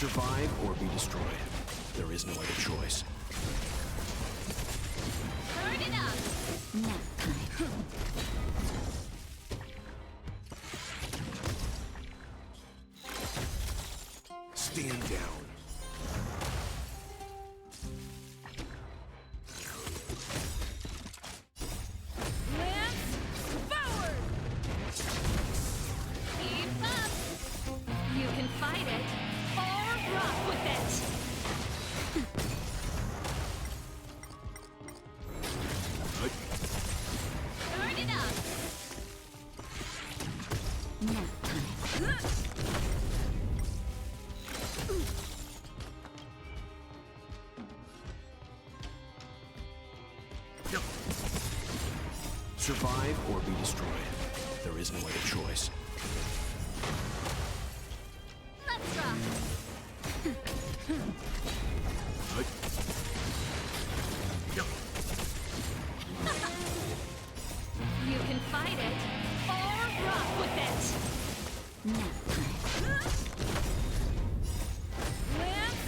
Survive or be destroyed. There is no other choice. Turn it up! Nap time. Stand down. Lance forward! Keep up! You can fight it, or rock with it! Turn it up! Nap time. Survive or be destroyed. There is no other choice. Let's rock! You can fight it, or rock with it! Nap time. Lance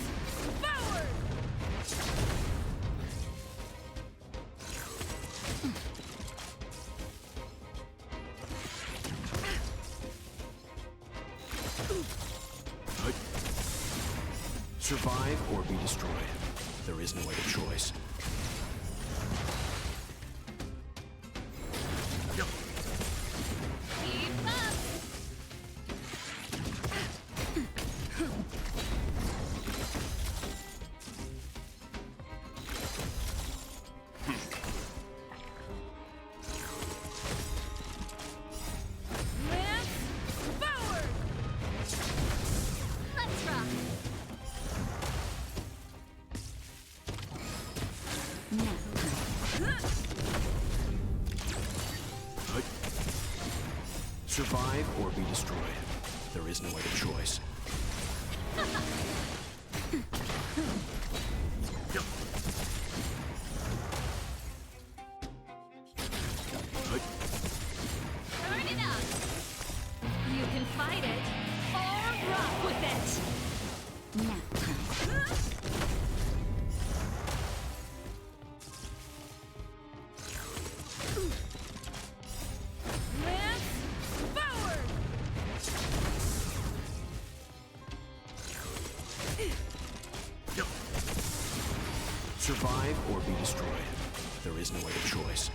forward! Survive or be destroyed. There is no other choice. Keep up! Lance forward! Let's rock! Nap time. Survive or be destroyed. There is no other choice. Turn it up! You can fight it, or rock with it! Nap time. Lance forward! Survive or be destroyed. There is no other choice.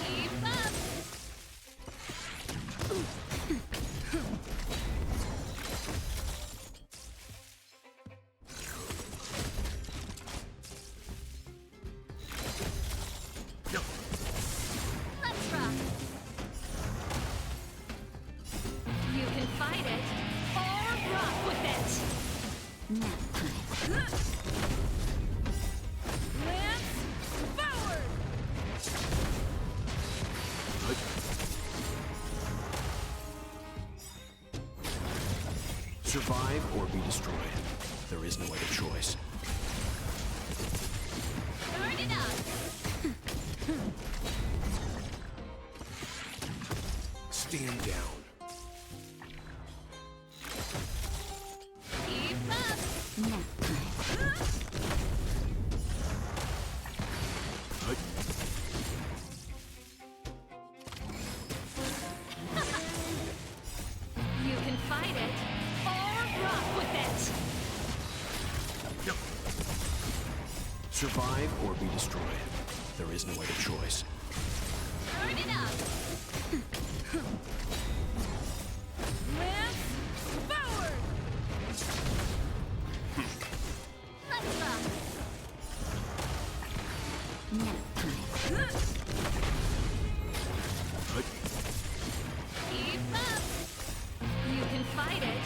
Keep up! Let's rock! You can fight it, or rock with it! Nap time. Lance forward! Survive or be destroyed. There is no other choice. Turn it up! Stand down. Keep up! Nap time. You can fight it, or rock with it! Survive or be destroyed. There is no other choice. Turn it up! Lance forward! Let's rock! Nap time. Keep up! You can fight it,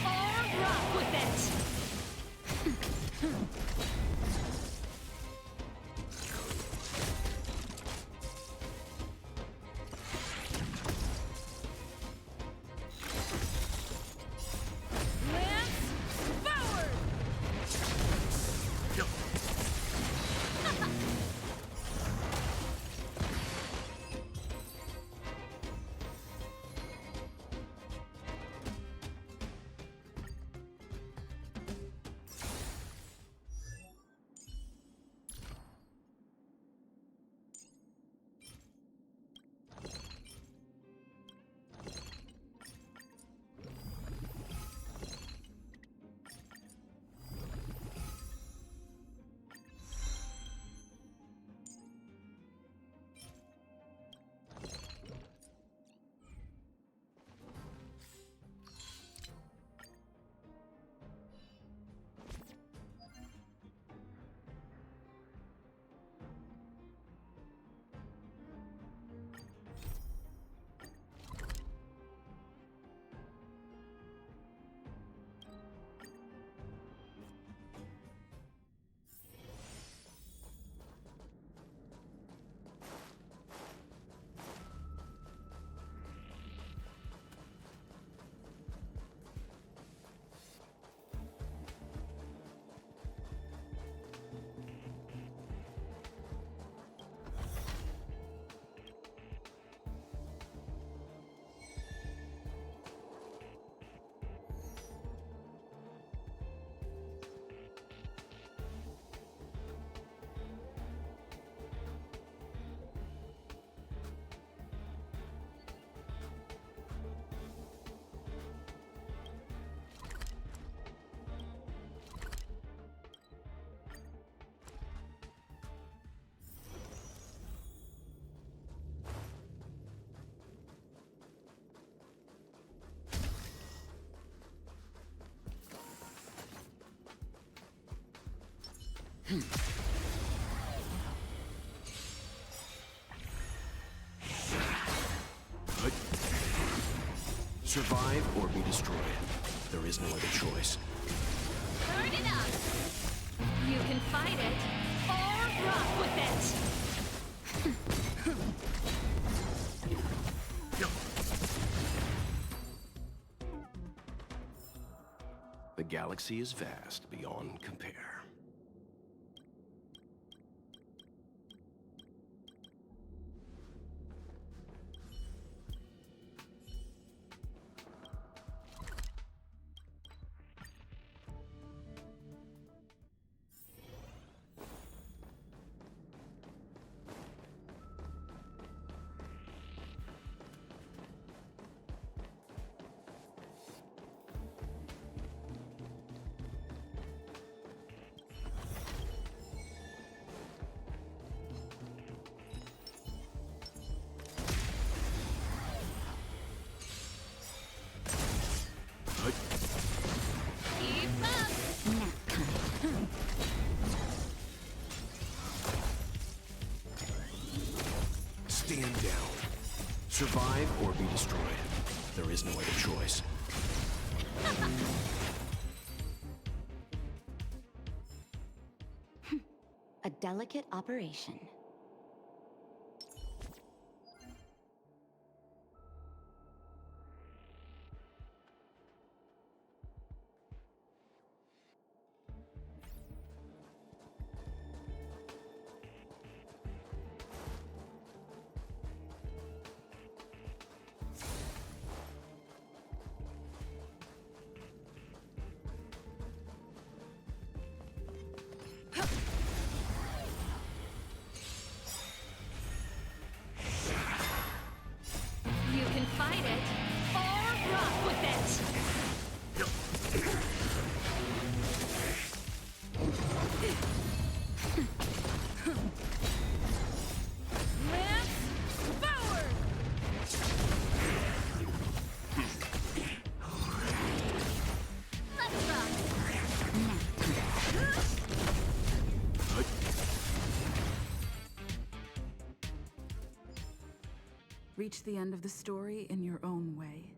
or rock with it! Survive or be destroyed. There is no other choice. Burn it up! You can fight it, or rock with it! The galaxy is vast beyond compare. Keep up! Nap time. Stand down. Survive or be destroyed. There is no other choice. A delicate operation. You can fight it, or rock with it! Lance forward! Let's rock! Reach the end of the story in your own way.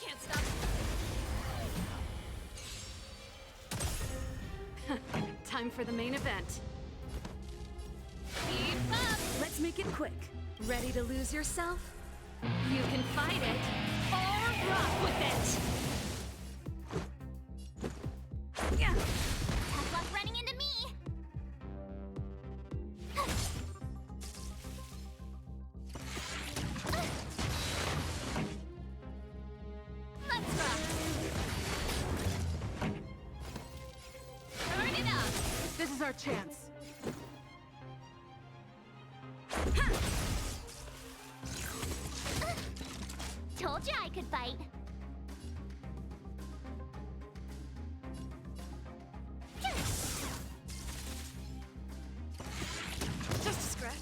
Can't stop! Time for the main event. Keep up! Let's make it quick. Ready to lose yourself? You can fight it, or rock with it! Yeah. Tough luck running into me! Let's rock! is our chance. Told you I could fight. Just a scratch.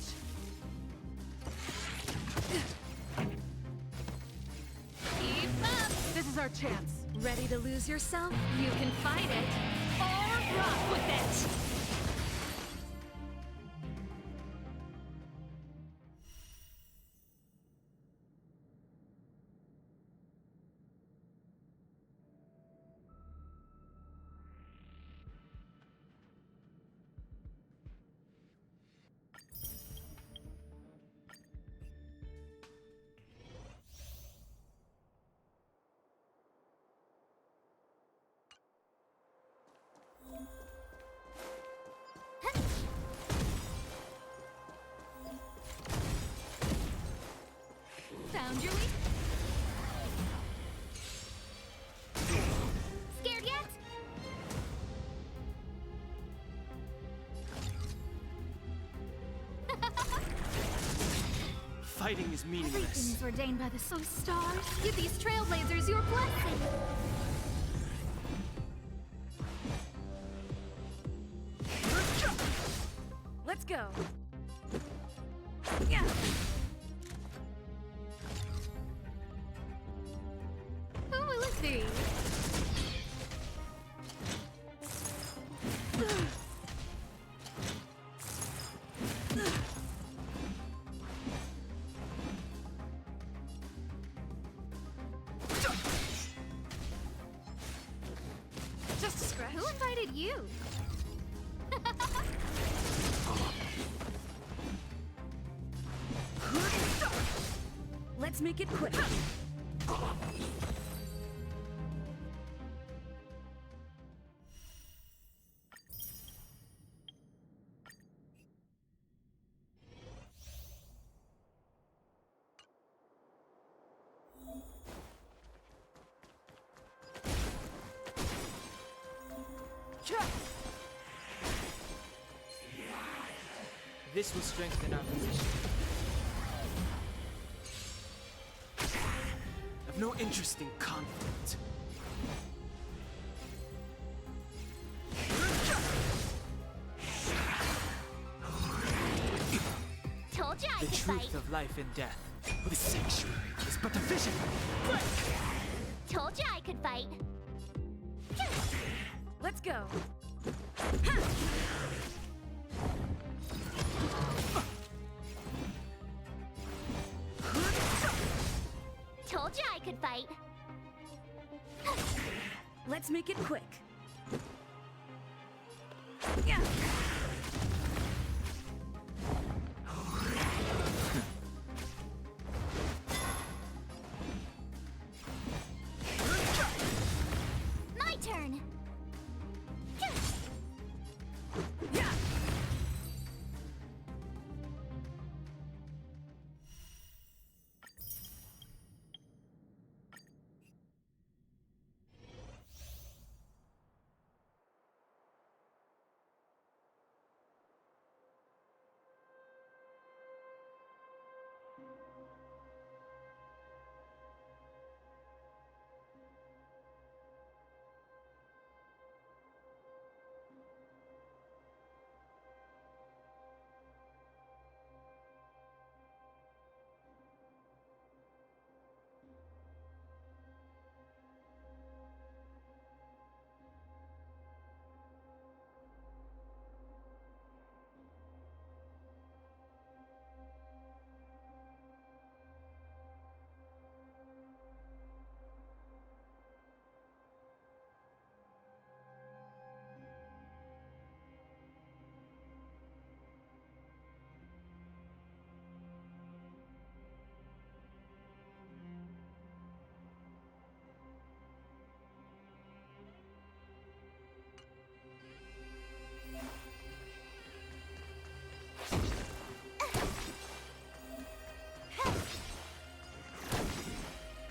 Keep up. This is our chance. Ready to lose yourself? You can fight it or rock with it. Found your weak. Scared yet? Fighting is meaningless. Everything is ordained by the so stars. Give these trailblazers your blessing. Let's go. Yeah. Who will it be? Just a scratch. Who invited you? Let's make it quick. This will strengthen our position. I've no interest in conflict. Told you I The could truth fight. of life and death. The sanctuary is but a vision. Told you I could fight. Let's go. Told you I could fight. Let's make it quick. Yeah. My turn. Yeah.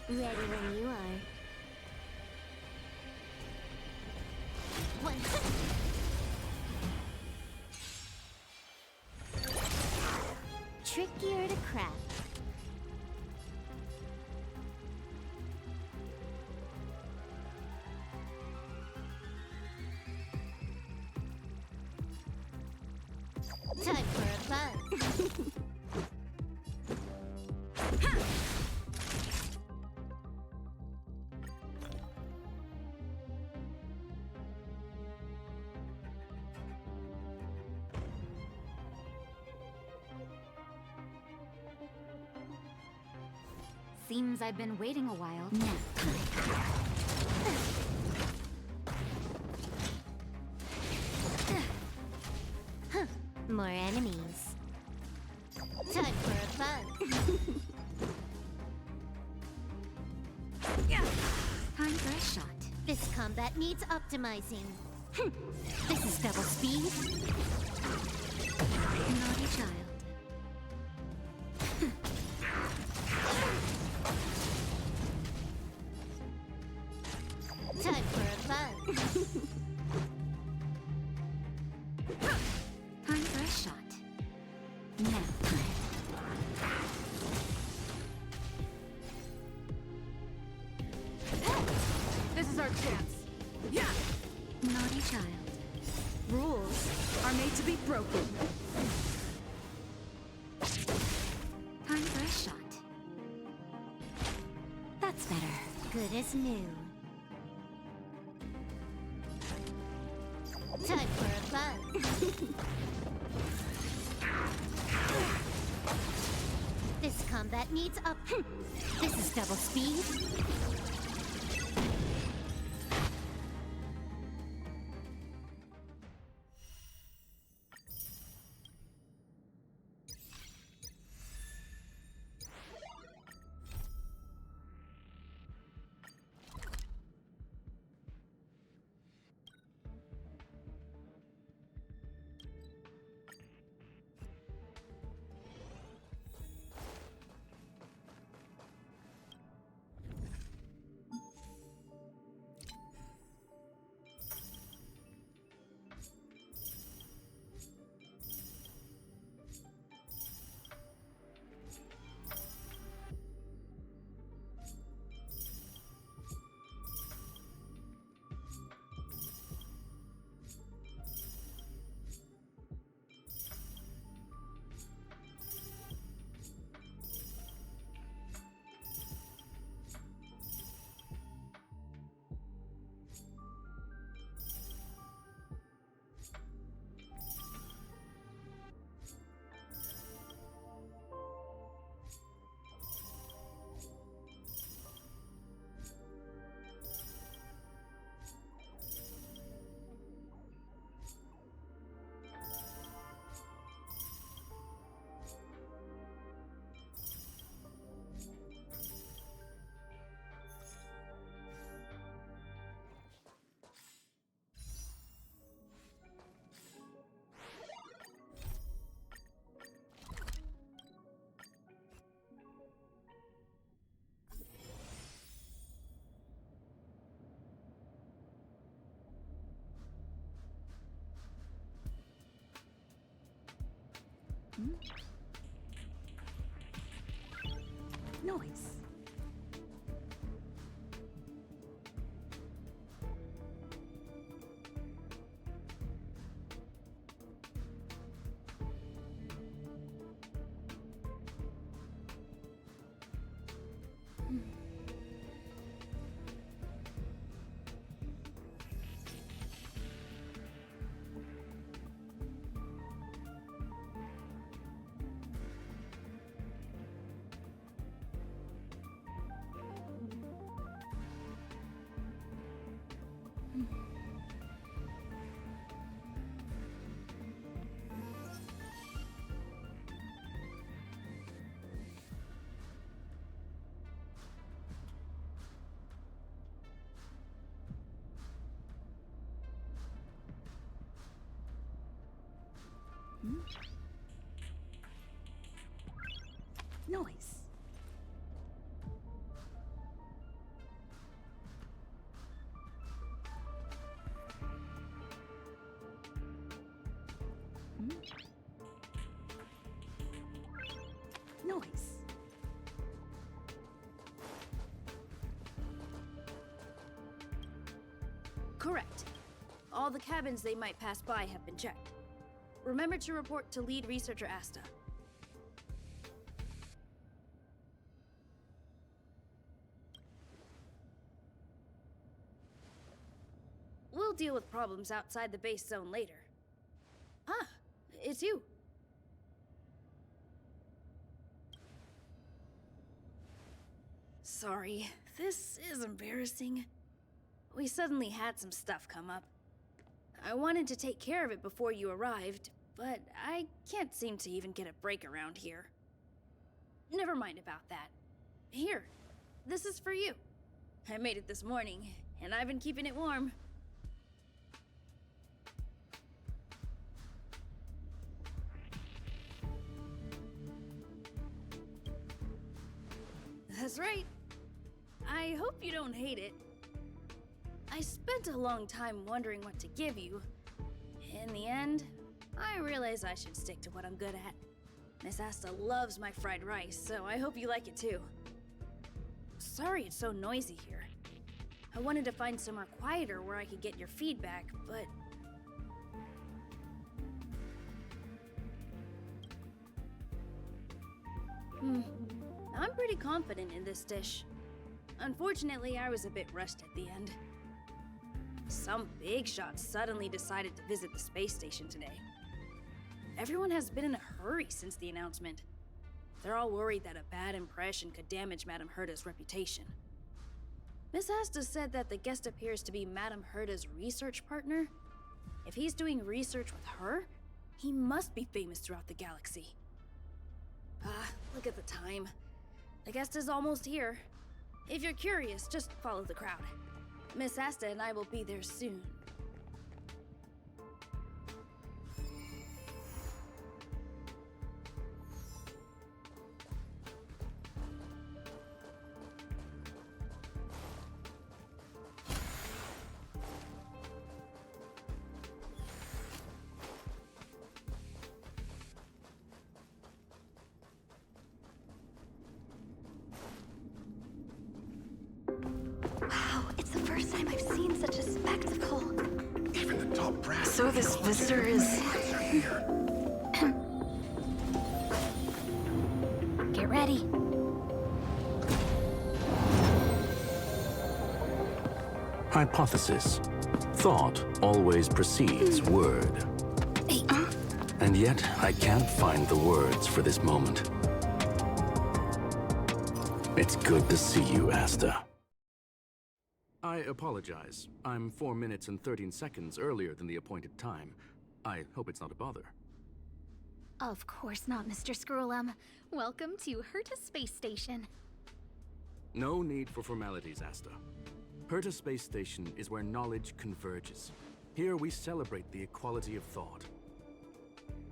Ready when you are. One. trickier to crack. Time for a buzz. Seems I've been waiting a while. Nap Huh, more enemies. Time for a buzz. time for a shot. This combat needs optimizing. This is double speed. Naughty child. Time for a buzz. Time for a shot. Nap time. This is our chance. Yeah! Naughty child. Rules are made to be broken. Time for a shot. That's better. Good as new. Time for a buzz. This combat needs up. This is double speed. Noise. Noise. noise. Correct. All the cabins they might pass by have been checked. Remember to report to lead researcher Asta. We'll deal with problems outside the base zone later. Ah, it's you. Sorry, this is embarrassing. We suddenly had some stuff come up. I wanted to take care of it before you arrived, but I can't seem to even get a break around here. Never mind about that. Here, this is for you. I made it this morning, and I've been keeping it warm. That's right. I hope you don't hate it. I spent a long time wondering what to give you. In the end, I realized I should stick to what I'm good at. Miss Asta loves my fried rice, so I hope you like it too. Sorry it's so noisy here. I wanted to find somewhere quieter where I could get your feedback, but... I'm pretty confident in this dish. Unfortunately, I was a bit rushed at the end. Some big shot suddenly decided to visit the space station today. Everyone has been in a hurry since the announcement. They're all worried that a bad impression could damage Madame Herta's reputation. Miss Asta said that the guest appears to be Madame Herta's research partner. If he's doing research with her, he must be famous throughout the galaxy. Look at the time. The guest is almost here. If you're curious, just follow the crowd. Miss Asta and I will be there soon. Wow, it's the first time I've seen such a spectacle. Even the top brass. So this visitor is... Get ready. Hypothesis. Thought always precedes word. And yet, I can't find the words for this moment. It's good to see you, Asta. I apologize. I'm 4 minutes and 13 seconds earlier than the appointed time. I hope it's not a bother. Of course not, Mr. Scrollum. Welcome to Herta Space Station. No need for formalities, Asta. Herta Space Station is where knowledge converges. Here we celebrate the equality of thought.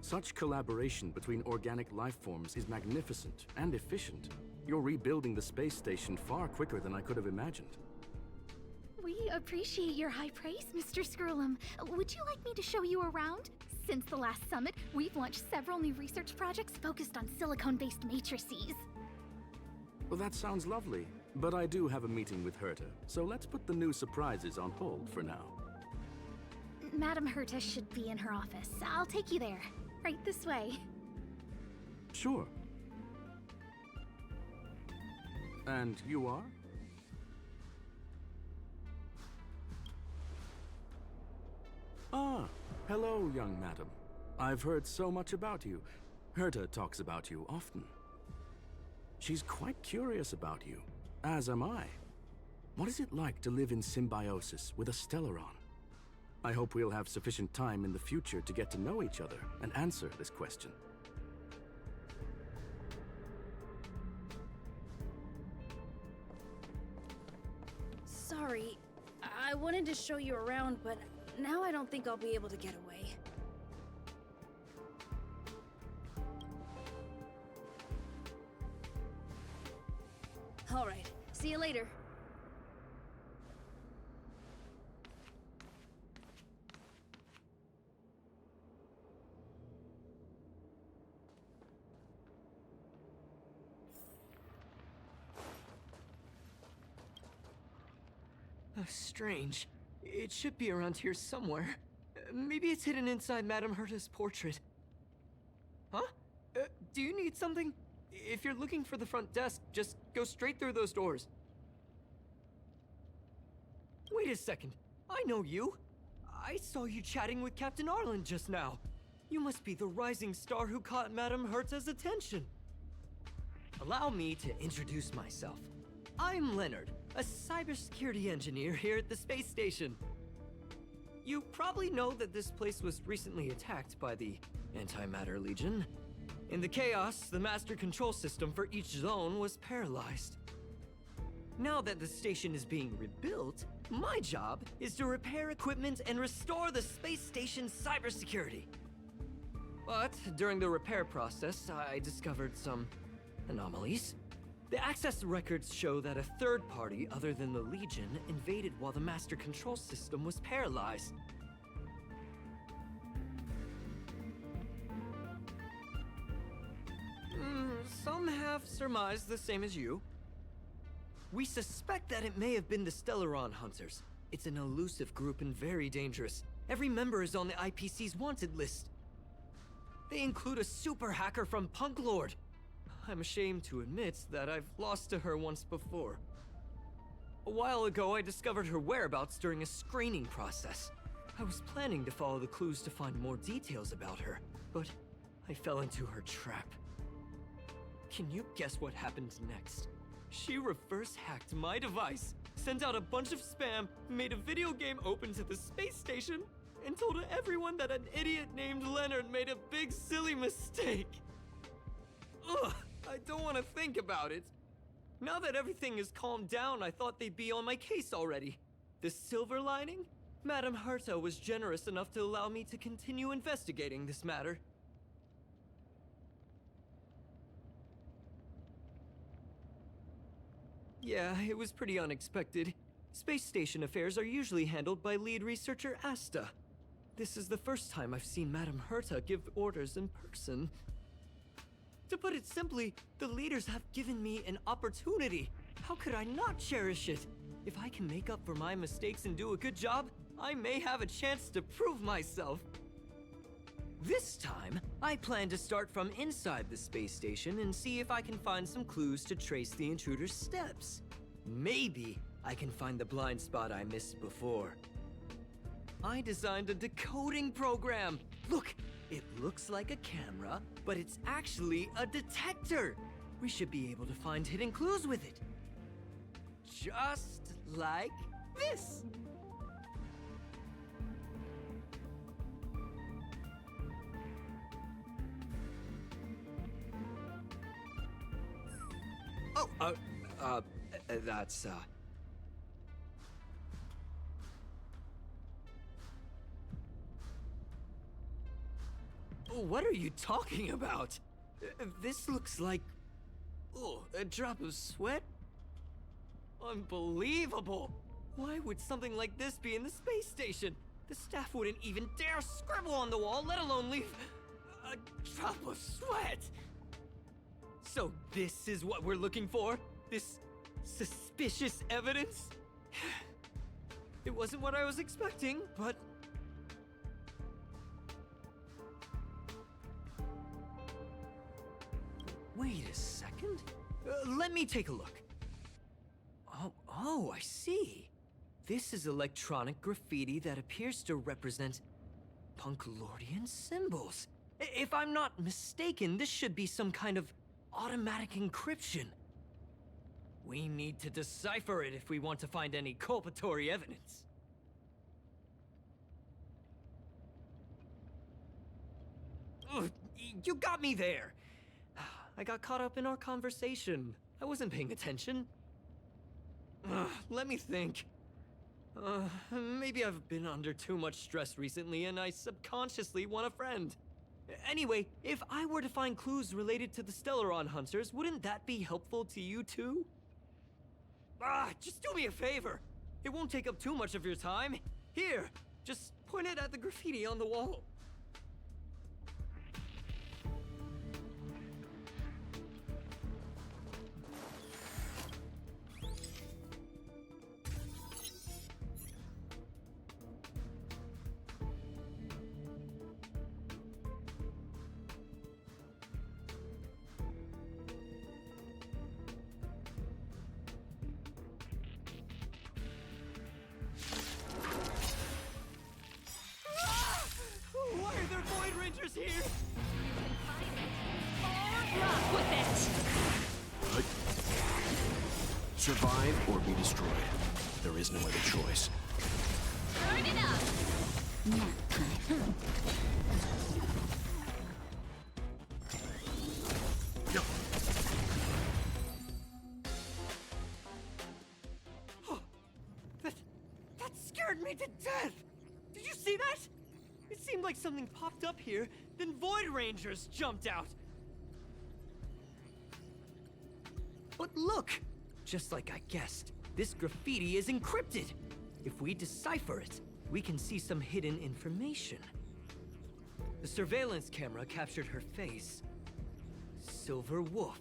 Such collaboration between organic life forms is magnificent and efficient. You're rebuilding the space station far quicker than I could have imagined. We appreciate your high praise, Mr. Scrollum. Would you like me to show you around? Since the last summit, we've launched several new research projects focused on silicone-based matrices. Well, that sounds lovely, but I do have a meeting with Herta, so let's put the new surprises on hold for now. Madame Herta should be in her office. I'll take you there. Right this way. Sure. And you are? Ah, hello, young madam. I've heard so much about you. Herta talks about you often. She's quite curious about you, as am I. What is it like to live in symbiosis with a Stellaron? I hope we'll have sufficient time in the future to get to know each other and answer this question. Sorry, I wanted to show you around, but now I don't think I'll be able to get away. All right, see you later. Strange. It should be around here somewhere. Maybe it's hidden inside Madame Herta's portrait. Huh? Do you need something? If you're looking for the front desk, just go straight through those doors. Wait a second. I know you. I saw you chatting with Captain Arlen just now. You must be the rising star who caught Madame Herta's attention. Allow me to introduce myself. I'm Leonard, a cybersecurity engineer here at the space station. You probably know that this place was recently attacked by the Antimatter Legion. In the chaos, the master control system for each zone was paralyzed. Now that the station is being rebuilt, my job is to repair equipment and restore the space station's cybersecurity. But during the repair process, I discovered some anomalies. The access records show that a third party other than the Legion invaded while the master control system was paralyzed. Some have surmised the same as you. We suspect that it may have been the Stellaron Hunters. It's an elusive group and very dangerous. Every member is on the IPC's wanted list. They include a super hacker from Punk Lord. I'm ashamed to admit that I've lost to her once before. A while ago, I discovered her whereabouts during a screening process. I was planning to follow the clues to find more details about her, but I fell into her trap. Can you guess what happened next? She reverse hacked my device, sent out a bunch of spam, made a video game open to the space station, and told everyone that an idiot named Leonard made a big silly mistake. Ugh, I don't want to think about it. Now that everything is calmed down, I thought they'd be on my case already. The silver lining? Madame Herta was generous enough to allow me to continue investigating this matter. Yeah, it was pretty unexpected. Space station affairs are usually handled by lead researcher Asta. This is the first time I've seen Madame Herta give orders in person. To put it simply, the leaders have given me an opportunity. How could I not cherish it? If I can make up for my mistakes and do a good job, I may have a chance to prove myself. This time, I plan to start from inside the space station and see if I can find some clues to trace the intruder's steps. Maybe I can find the blind spot I missed before. I designed a decoding program. Look, it looks like a camera, but it's actually a detector. We should be able to find hidden clues with it. Just like this. That's, What are you talking about? This looks like... Oh, a drop of sweat? Unbelievable! Why would something like this be in the space station? The staff wouldn't even dare scribble on the wall, let alone leave a drop of sweat! So this is what we're looking for? This suspicious evidence? It wasn't what I was expecting, but... Wait a second. Let me take a look. Oh, I see. This is electronic graffiti that appears to represent Punklordian symbols. If I'm not mistaken, this should be some kind of automatic encryption. We need to decipher it if we want to find any culpatory evidence. Ugh, you got me there! I got caught up in our conversation. I wasn't paying attention. Let me think. Maybe I've been under too much stress recently and I subconsciously want a friend. Anyway, if I were to find clues related to the Stellaron Hunters, wouldn't that be helpful to you too? Just do me a favor. It won't take up too much of your time. Here, just point it at the graffiti on the wall. Rangers here! You can fight it or rock with it! Survive or be destroyed. There is no other choice. Turn it up! That scared me to death! Did you see that? It seemed like something popped up here, then Void Rangers jumped out. But look! Just like I guessed, this graffiti is encrypted. If we decipher it, we can see some hidden information. The surveillance camera captured her face. Silver Wolf.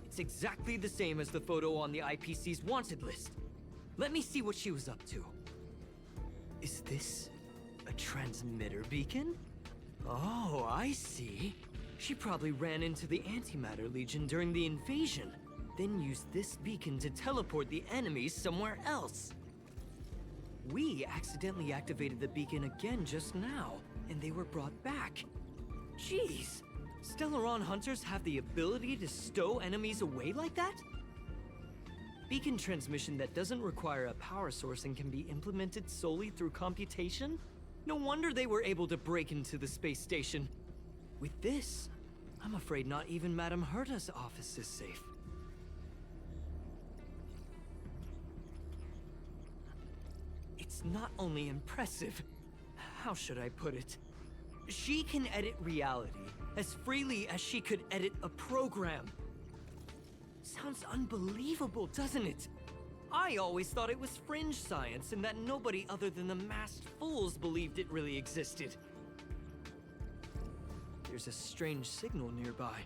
It's exactly the same as the photo on the IPC's wanted list. Let me see what she was up to. Is this a transmitter beacon? Oh, I see. She probably ran into the Antimatter Legion during the invasion, then used this beacon to teleport the enemies somewhere else. We accidentally activated the beacon again just now, and they were brought back. Jeez, Stellaron hunters have the ability to stow enemies away like that? Beacon transmission that doesn't require a power source and can be implemented solely through computation? No wonder they were able to break into the space station. With this, I'm afraid not even Madame Herta's office is safe. It's not only impressive, how should I put it? She can edit reality as freely as she could edit a program. Sounds unbelievable, doesn't it? I always thought it was fringe science and that nobody other than the masked fools believed it really existed. There's a strange signal nearby.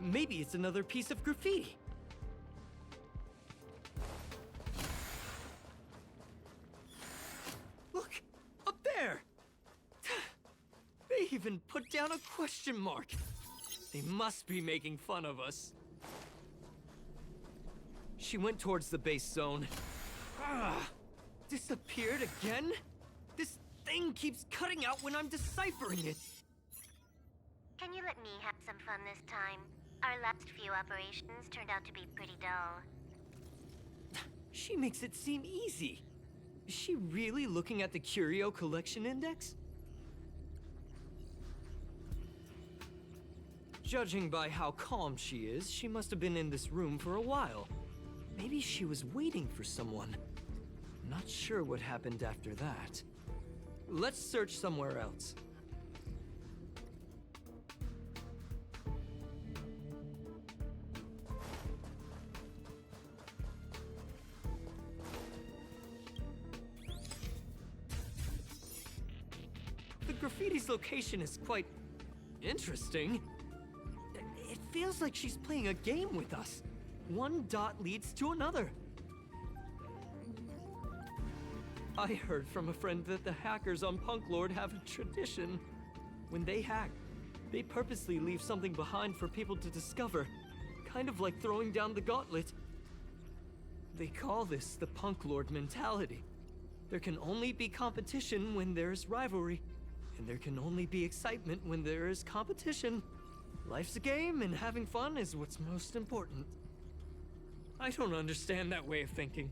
Maybe it's another piece of graffiti. Look, up there! They even put down a question mark. They must be making fun of us. She went towards the base zone. Disappeared again? This thing keeps cutting out when I'm deciphering it. Can you let me have some fun this time? Our last few operations turned out to be pretty dull. She makes it seem easy. Is she really looking at the Curio Collection Index? Judging by how calm she is, she must have been in this room for a while. Maybe she was waiting for someone. Not sure what happened after that. Let's search somewhere else. The graffiti's location is quite interesting. It feels like she's playing a game with us. One dot leads to another. I heard from a friend that the hackers on Punk Lord have a tradition. When they hack, they purposely leave something behind for people to discover. Kind of like throwing down the gauntlet. They call this the Punk Lord mentality. There can only be competition when there's rivalry. And there can only be excitement when there is competition. Life's a game, and having fun is what's most important. I don't understand that way of thinking,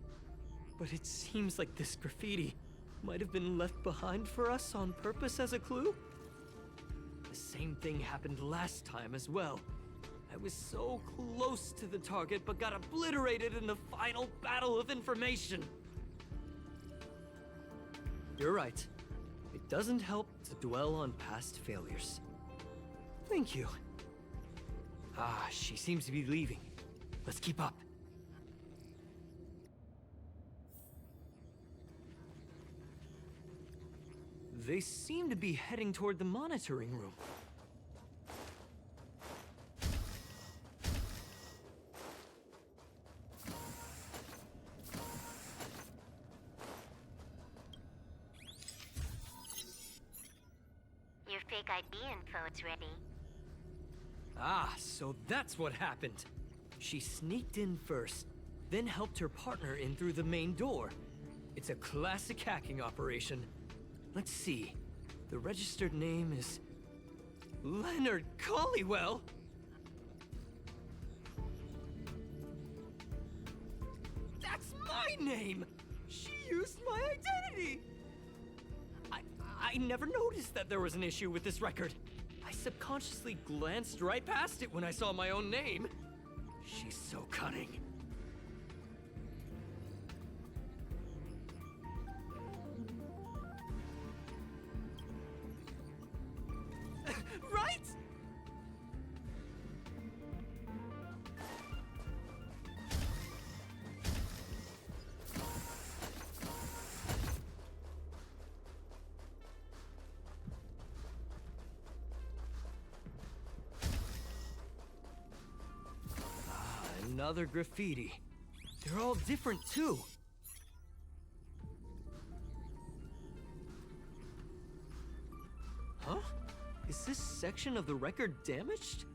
but it seems like this graffiti might have been left behind for us on purpose as a clue. The same thing happened last time as well. I was so close to the target, but got obliterated in the final battle of information. You're right. It doesn't help to dwell on past failures. Thank you. She seems to be leaving. Let's keep up. They seem to be heading toward the monitoring room. Your fake ID info is ready. So that's what happened. She sneaked in first, then helped her partner in through the main door. It's a classic hacking operation. Let's see. The registered name is Leonard Collywell? That's my name! She used my identity! I never noticed that there was an issue with this record. I subconsciously glanced right past it when I saw my own name. She's so cunning. Right? Another graffiti. They're all different too. Huh? Is this section of the record damaged?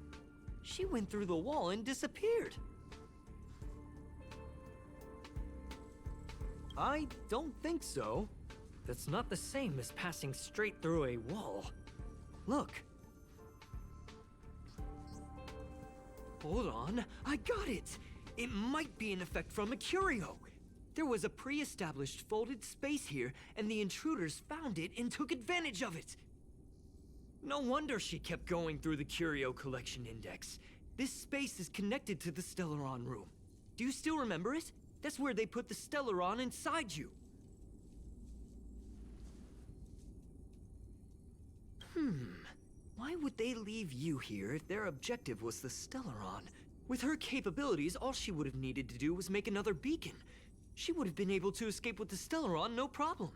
She went through the wall and disappeared. I don't think so. That's not the same as passing straight through a wall. Look. Hold on, I got it! It might be an effect from a curio. There was a pre-established folded space here, and the intruders found it and took advantage of it. No wonder she kept going through the curio collection index. This space is connected to the Stellaron room. Do you still remember it? That's where they put the Stellaron inside you. Why would they leave you here if their objective was the Stellaron? With her capabilities, all she would have needed to do was make another beacon. She would have been able to escape with the Stellaron, no problem.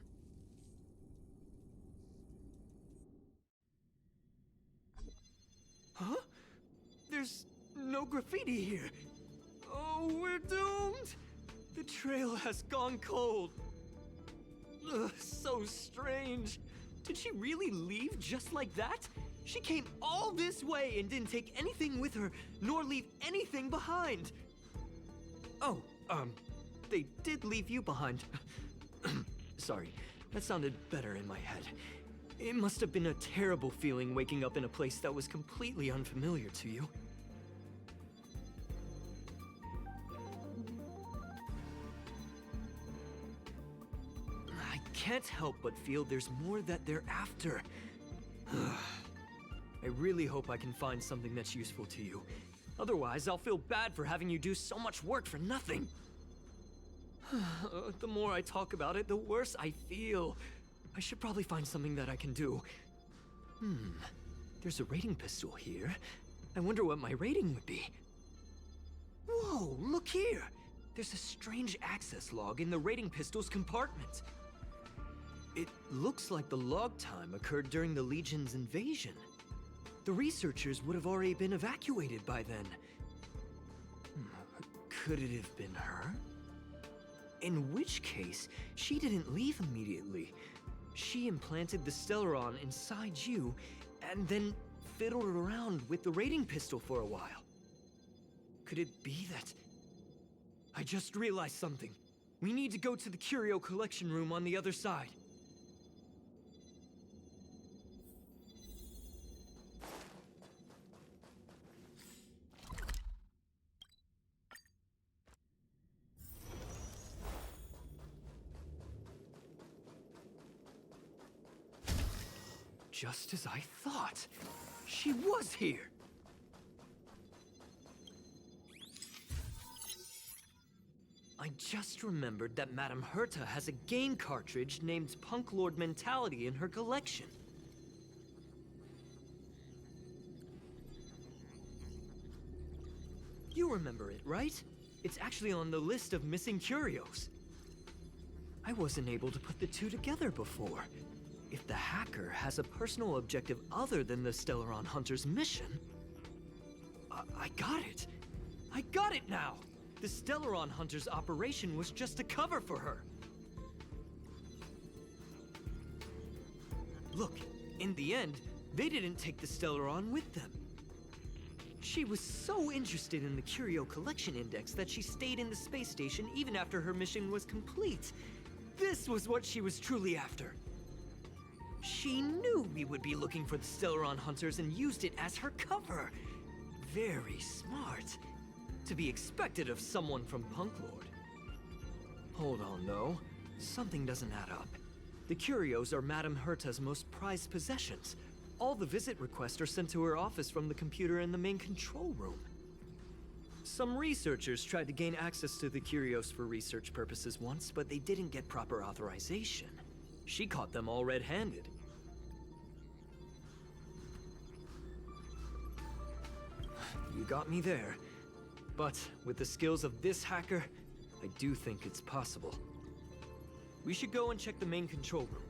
Huh? There's no graffiti here. Oh, we're doomed! The trail has gone cold. Ugh, so strange. Did she really leave just like that? She came all this way and didn't take anything with her, nor leave anything behind. Oh, they did leave you behind. Sorry, that sounded better in my head. It must have been a terrible feeling waking up in a place that was completely unfamiliar to you. I can't help but feel there's more that they're after. I really hope I can find something that's useful to you. Otherwise, I'll feel bad for having you do so much work for nothing. The more I talk about it, the worse I feel. I should probably find something that I can do. There's a rating pistol here. I wonder what my rating would be. Whoa, look here! There's a strange access log in the rating pistol's compartment. It looks like the log time occurred during the Legion's invasion. The researchers would have already been evacuated by then. Could it have been her? In which case, she didn't leave immediately. She implanted the Stellaron inside you, and then fiddled around with the rating pistol for a while. Could it be that... I just realized something. We need to go to the curio collection room on the other side. Just as I thought. She was here. I just remembered that Madame Herta has a game cartridge named Punk Lord Mentality in her collection. You remember it, right? It's actually on the list of missing curios. I wasn't able to put the two together before. If the hacker has a personal objective other than the Stellaron Hunter's mission... I got it! I got it now! The Stellaron Hunter's operation was just a cover for her. Look, in the end, they didn't take the Stellaron with them. She was so interested in the Curio Collection Index that she stayed in the space station even after her mission was complete. This was what she was truly after. She knew we would be looking for the Stellaron Hunters and used it as her cover. Very smart. To be expected of someone from Punklord. Hold on, though. Something doesn't add up. The curios are Madame Herta's most prized possessions. All the visit requests are sent to her office from the computer in the main control room. Some researchers tried to gain access to the curios for research purposes once, but they didn't get proper authorization. She caught them all red-handed. You got me there. But with the skills of this hacker, I do think it's possible. We should go and check the main control room.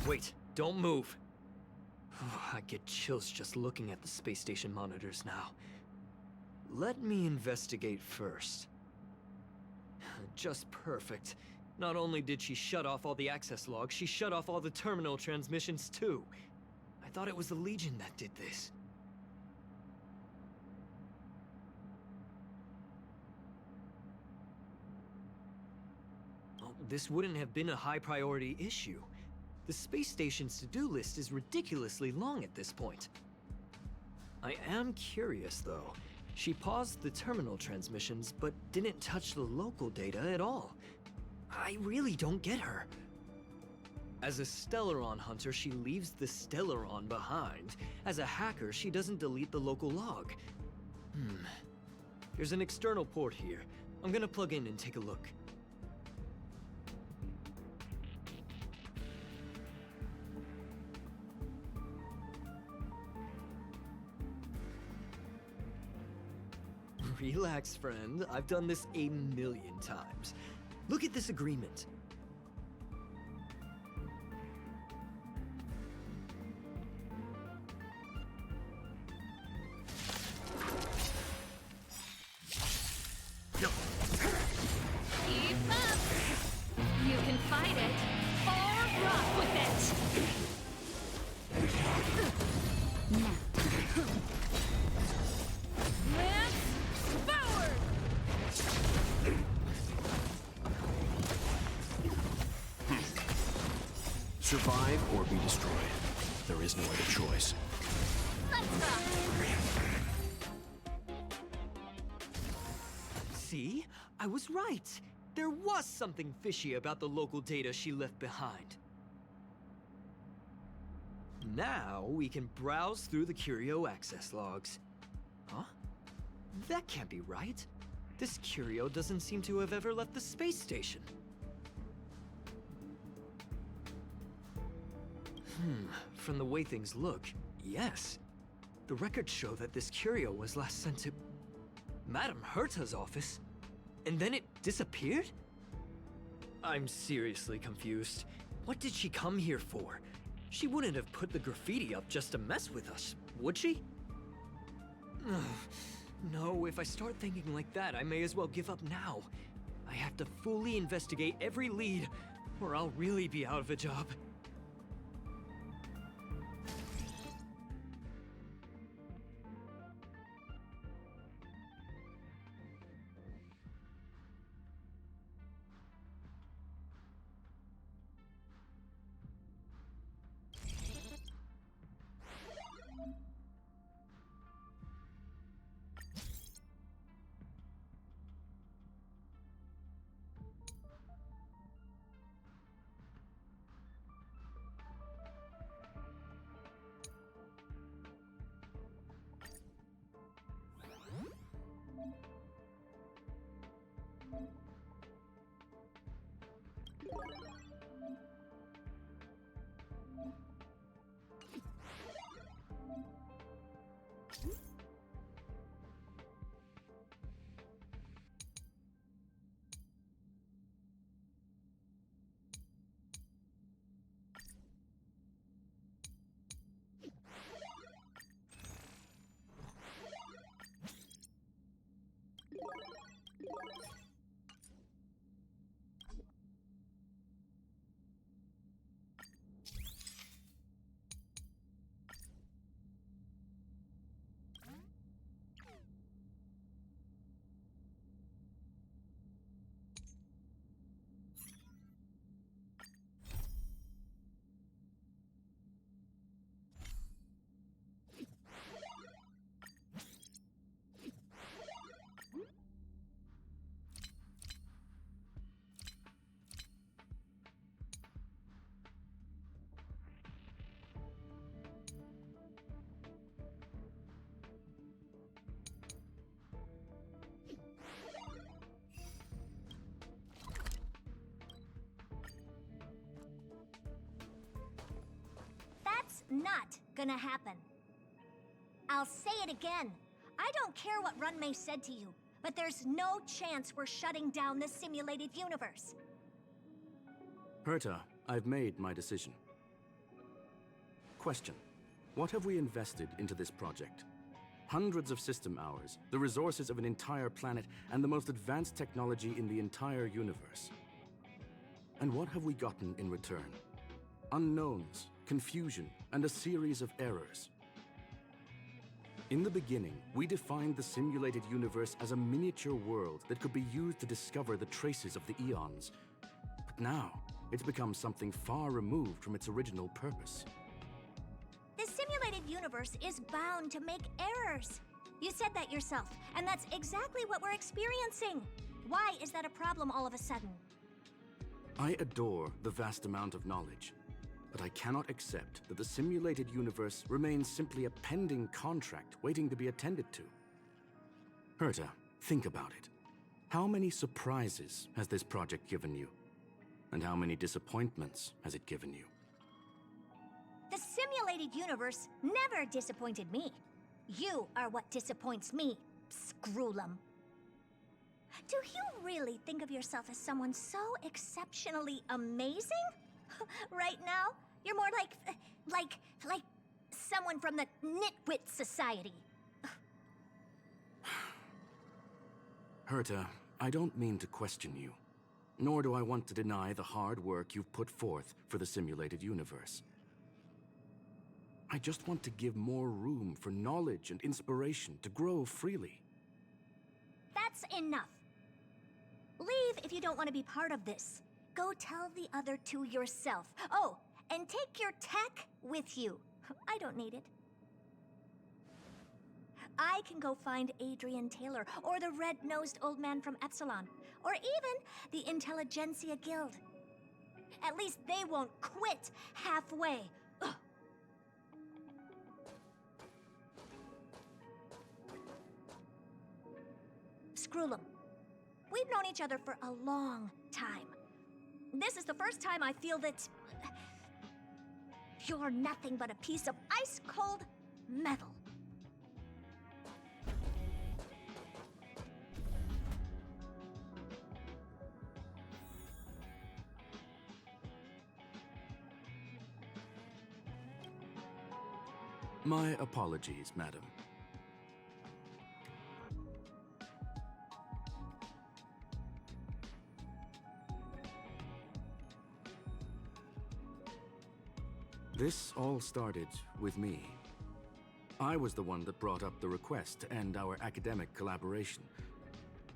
Wait, don't move. I get chills just looking at the space station monitors now. Let me investigate first. Just perfect. Not only did she shut off all the access logs, she shut off all the terminal transmissions too. I thought it was the Legion that did this. Oh, this wouldn't have been a high priority issue. The space station's to-do list is ridiculously long at this point. I am curious, though. She paused the terminal transmissions, but didn't touch the local data at all. I really don't get her. As a Stellaron hunter, she leaves the Stellaron behind. As a hacker, she doesn't delete the local log. There's an external port here. I'm gonna plug in and take a look. Relax, friend. I've done this a million times. Look at this agreement. Keep up! You can fight it, or rock with it! Lance forward! Survive or be destroyed. There is no other choice. Let's rock! See? I was right. There was something fishy about the local data she left behind. Now we can browse through the curio access logs. Huh? That can't be right. This curio doesn't seem to have ever left the space station. From the way things look, yes. The records show that this curio was last sent to Madame Herta's office, and then it disappeared? I'm seriously confused. What did she come here for? She wouldn't have put the graffiti up just to mess with us, would she? No, if I start thinking like that, I may as well give up now. I have to fully investigate every lead, or I'll really be out of a job. not gonna happen. I'll say it again. I don't care what Runmei said to you, but there's no chance we're shutting down the simulated universe. Herta, I've made my decision. Question. What have we invested into this project? Hundreds of system hours, the resources of an entire planet, and the most advanced technology in the entire universe. And what have we gotten in return? Unknowns, confusion, and a series of errors. In the beginning, we defined the simulated universe as a miniature world that could be used to discover the traces of the eons. But now, it's become something far removed from its original purpose. The simulated universe is bound to make errors. You said that yourself, and that's exactly what we're experiencing. Why is that a problem all of a sudden? I adore the vast amount of knowledge, but I cannot accept that the simulated universe remains simply a pending contract waiting to be attended to. Herta, think about it. How many surprises has this project given you? And how many disappointments has it given you? The simulated universe never disappointed me. You are what disappoints me, Scroolum. Do you really think of yourself as someone so exceptionally amazing? Right now, you're more like someone from the Nitwit Society. Herta, I don't mean to question you, nor do I want to deny the hard work you've put forth for the simulated universe. I just want to give more room for knowledge and inspiration to grow freely. That's enough. Leave if you don't want to be part of this. Go tell the other two yourself. Oh, and take your tech with you. I don't need it. I can go find Adrian Taylor, or the red-nosed old man from Epsilon, or even the Intelligentsia Guild. At least they won't quit halfway. Ugh. Scroolum, we've known each other for a long time. This is the first time I feel that you're nothing but a piece of ice-cold metal. My apologies, madam. This all started with me. I was the one that brought up the request to end our academic collaboration.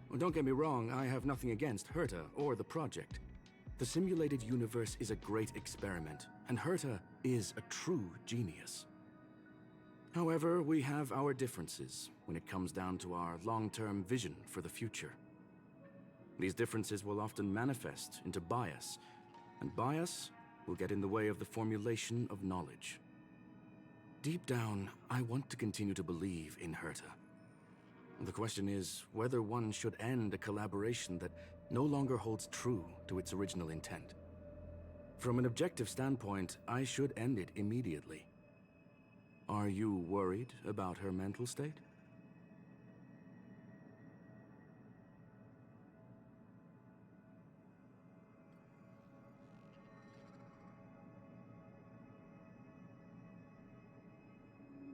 Well, don't get me wrong, I have nothing against Herta or the project. The simulated universe is a great experiment, and Herta is a true genius. However, we have our differences when it comes down to our long-term vision for the future. These differences will often manifest into bias, and bias will get in the way of the formulation of knowledge. Deep down, I want to continue to believe in Herta. The question is whether one should end a collaboration that no longer holds true to its original intent. From an objective standpoint, I should end it immediately. Are you worried about her mental state?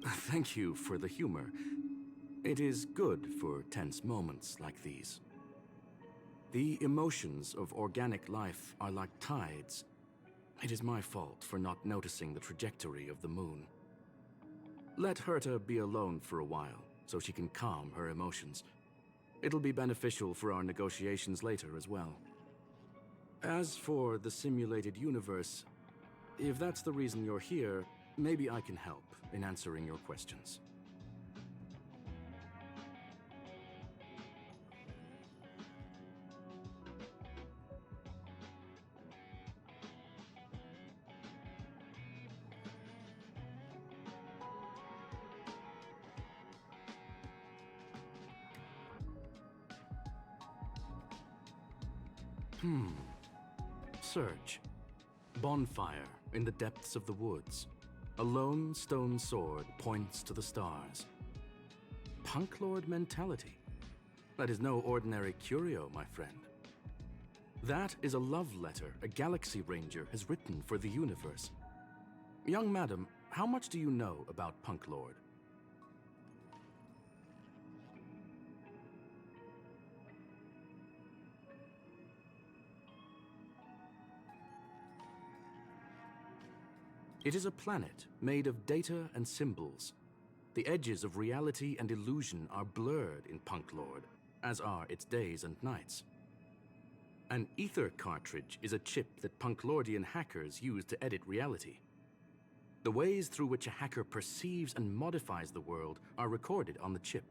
Thank you for the humor. It is good for tense moments like these. The emotions of organic life are like tides. It is my fault for not noticing the trajectory of the moon. Let Herta be alone for a while, so she can calm her emotions. It'll be beneficial for our negotiations later as well. As for the simulated universe, if that's the reason you're here, maybe I can help in answering your questions. Search. Bonfire in the depths of the woods. A lone stone sword points to the stars. Punk Lord mentality. That is no ordinary curio, my friend. That is a love letter a Galaxy Ranger has written for the universe. Young madam, how much do you know about Punk Lord? It is a planet made of data and symbols. The edges of reality and illusion are blurred in Punk Lord, as are its days and nights. An ether cartridge is a chip that Punklordian hackers use to edit reality. The ways through which a hacker perceives and modifies the world are recorded on the chip.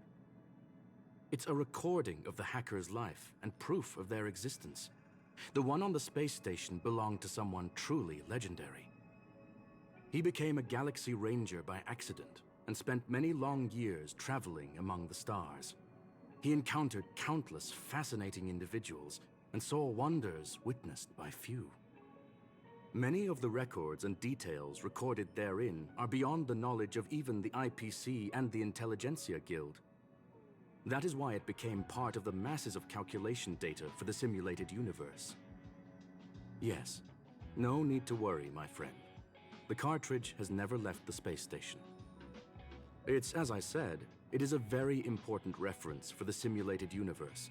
It's a recording of the hacker's life and proof of their existence. The one on the space station belonged to someone truly legendary. He became a Galaxy Ranger by accident and spent many long years traveling among the stars. He encountered countless fascinating individuals and saw wonders witnessed by few. Many of the records and details recorded therein are beyond the knowledge of even the IPC and the Intelligentsia Guild. That is why it became part of the masses of calculation data for the simulated universe. Yes, no need to worry, my friend. The cartridge has never left the space station. It's, as I said, it is a very important reference for the simulated universe.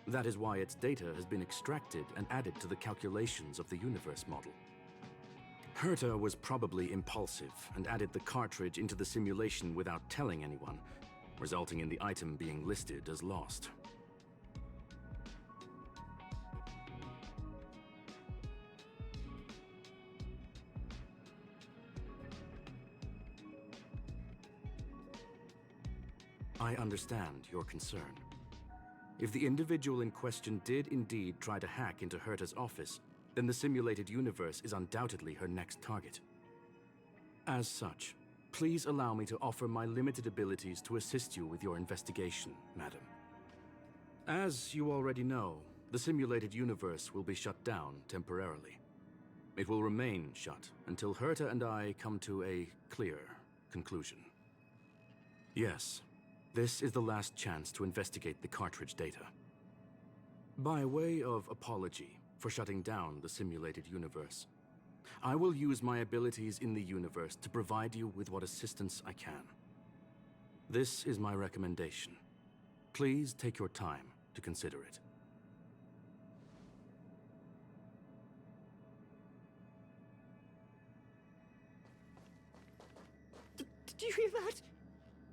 That is why its data has been extracted and added to the calculations of the universe model. Herta was probably impulsive and added the cartridge into the simulation without telling anyone, resulting in the item being listed as lost. I understand your concern. If the individual in question did indeed try to hack into Herta's office, then the simulated universe is undoubtedly her next target. As such, please allow me to offer my limited abilities to assist you with your investigation, madam. As you already know, the simulated universe will be shut down temporarily. It will remain shut until Herta and I come to a clear conclusion. Yes. This is the last chance to investigate the cartridge data. By way of apology for shutting down the simulated universe, I will use my abilities in the universe to provide you with what assistance I can. This is my recommendation. Please take your time to consider it. Did you hear that?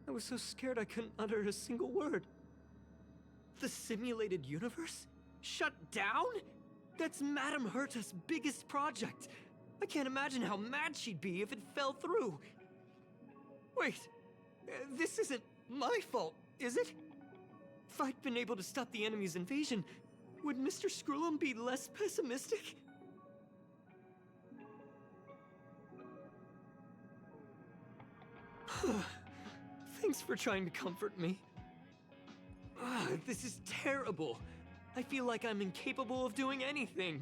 I was so scared I couldn't utter a single word. The simulated universe? Shut down? That's Madame Herta's biggest project. I can't imagine how mad she'd be if it fell through. Wait, this isn't my fault, is it? If I'd been able to stop the enemy's invasion, would Mr. Skrullum be less pessimistic? Thanks for trying to comfort me. This is terrible. I feel like I'm incapable of doing anything.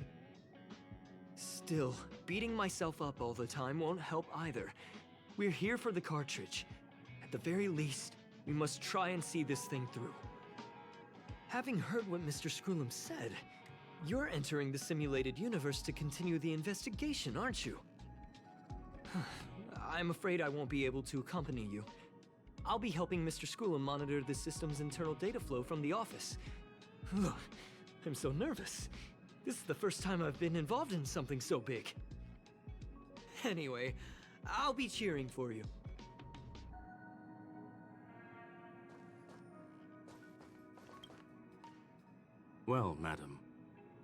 Still, beating myself up all the time won't help either. We're here for the cartridge. At the very least, we must try and see this thing through. Having heard what Mr. Skrullum said, you're entering the simulated universe to continue the investigation, aren't you? I'm afraid I won't be able to accompany you. I'll be helping Mr. Skrullum monitor the system's internal data flow from the office. I'm so nervous. This is the first time I've been involved in something so big. Anyway, I'll be cheering for you. Well, madam,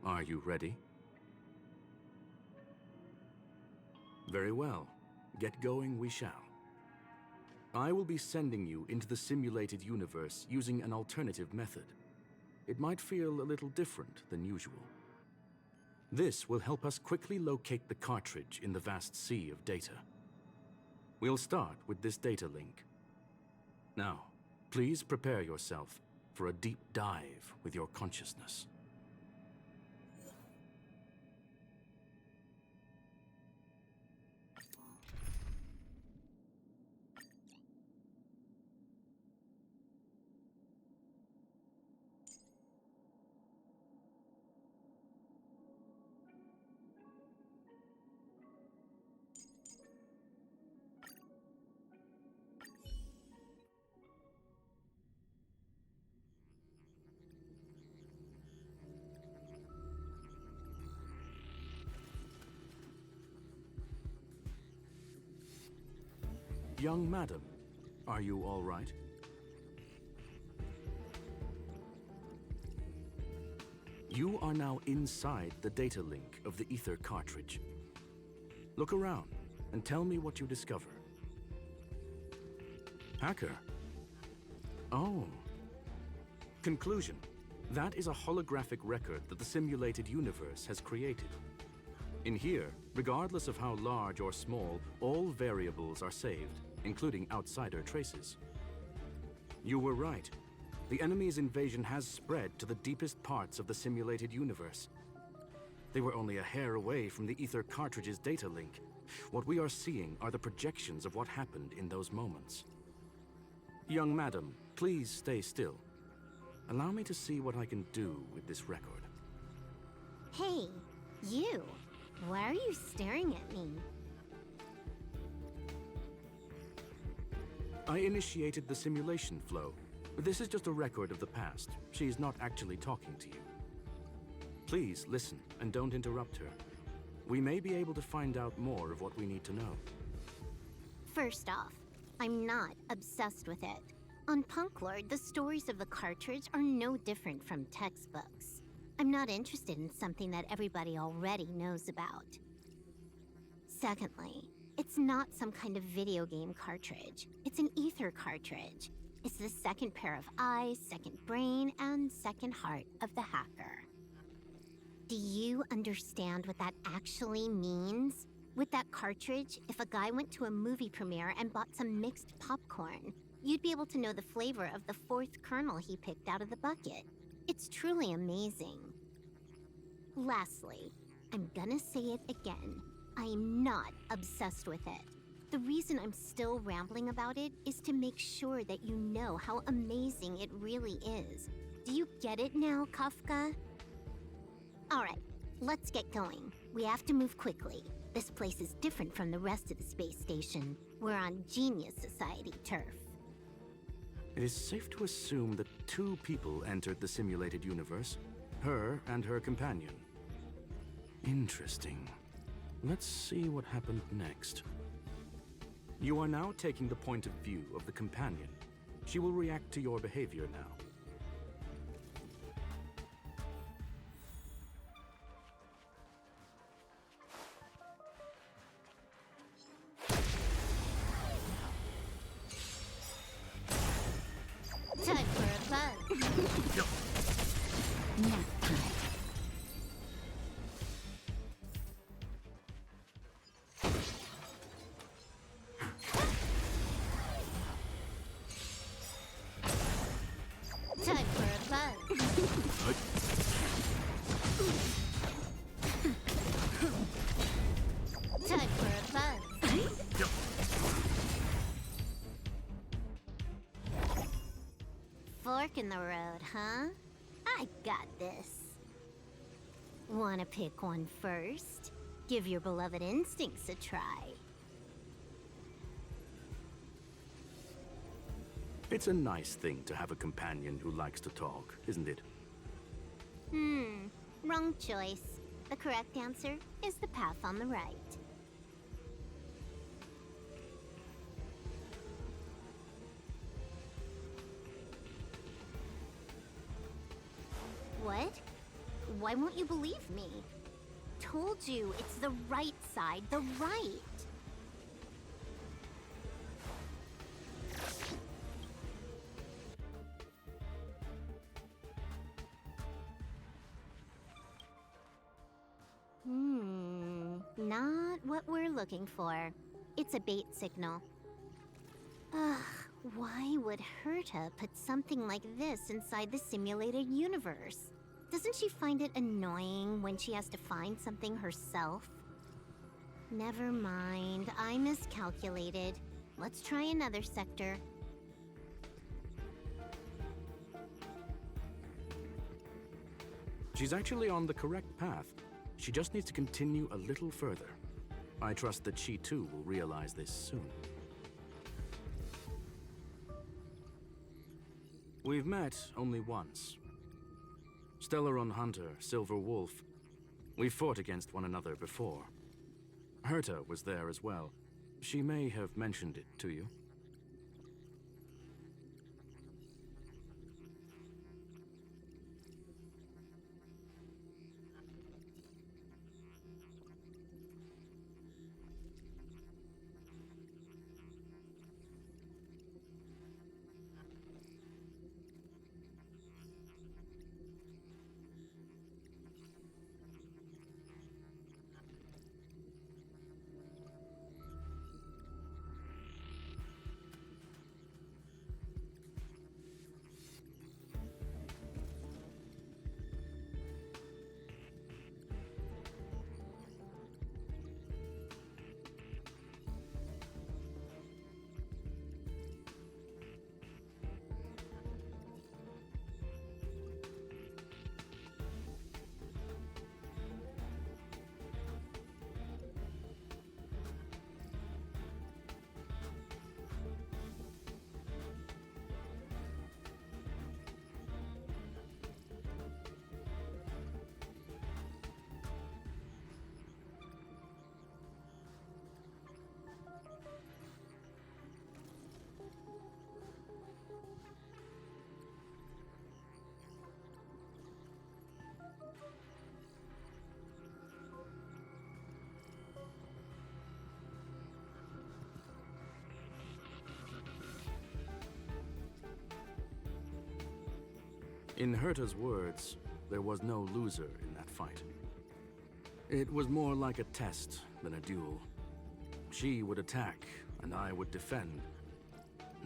are you ready? Very well. Get going we shall. I will be sending you into the simulated universe using an alternative method. It might feel a little different than usual. This will help us quickly locate the cartridge in the vast sea of data. We'll start with this data link. Now, please prepare yourself for a deep dive with your consciousness. Young madam, are you all right? You are now inside the data link of the Ether cartridge. Look around and tell me what you discover. Hacker? Oh. Conclusion. That is a holographic record that the simulated universe has created. In here, regardless of how large or small, all variables are saved, including outsider traces. You were right. The enemy's invasion has spread to the deepest parts of the simulated universe. They were only a hair away from the Ether cartridge's data link. What we are seeing are the projections of what happened in those moments. Young madam, please stay still. Allow me to see what I can do with this record. Hey, you. Why are you staring at me? I initiated the simulation flow. This is just a record of the past. She's not actually talking to you. Please listen and don't interrupt her. We may be able to find out more of what we need to know. First off, I'm not obsessed with it. On Punklord, the stories of the cartridge are no different from textbooks. I'm not interested in something that everybody already knows about. Secondly, it's not some kind of video game cartridge. It's an Ether cartridge. It's the second pair of eyes, second brain, and second heart of the hacker. Do you understand what that actually means? With that cartridge, if a guy went to a movie premiere and bought some mixed popcorn, you'd be able to know the flavor of the fourth kernel he picked out of the bucket. It's truly amazing. Lastly, I'm gonna say it again. I am not obsessed with it. The reason I'm still rambling about it is to make sure that you know how amazing it really is. Do you get it now, Kafka? Alright, let's get going. We have to move quickly. This place is different from the rest of the space station. We're on Genius Society turf. It is safe to assume that two people entered the simulated universe, her and her companion. Interesting. Let's see what happened next. You are now taking the point of view of the companion. She will react to your behavior now. Time for a buzz. Nap time. Time for a buzz. Time for a buzz. Fork in the road, huh? I got this. Wanna pick one first? Give your beloved instincts a try. It's a nice thing to have a companion who likes to talk, isn't it? Wrong choice. The correct answer is the path on the right. What? Why won't you believe me? Told you, it's the right side, the right. Not what we're looking for. It's a bait signal. Ugh, why would Herta put something like this inside the simulated universe? Doesn't she find it annoying when she has to find something herself? Never mind, I miscalculated. Let's try another sector. She's actually on the correct path. She just needs to continue a little further. I trust that she too will realize this soon. We've met only once. Stellaron Hunter, Silver Wolf. We've fought against one another before. Herta was there as well. She may have mentioned it to you. In Herta's words, there was no loser in that fight. It was more like a test than a duel. She would attack, and I would defend.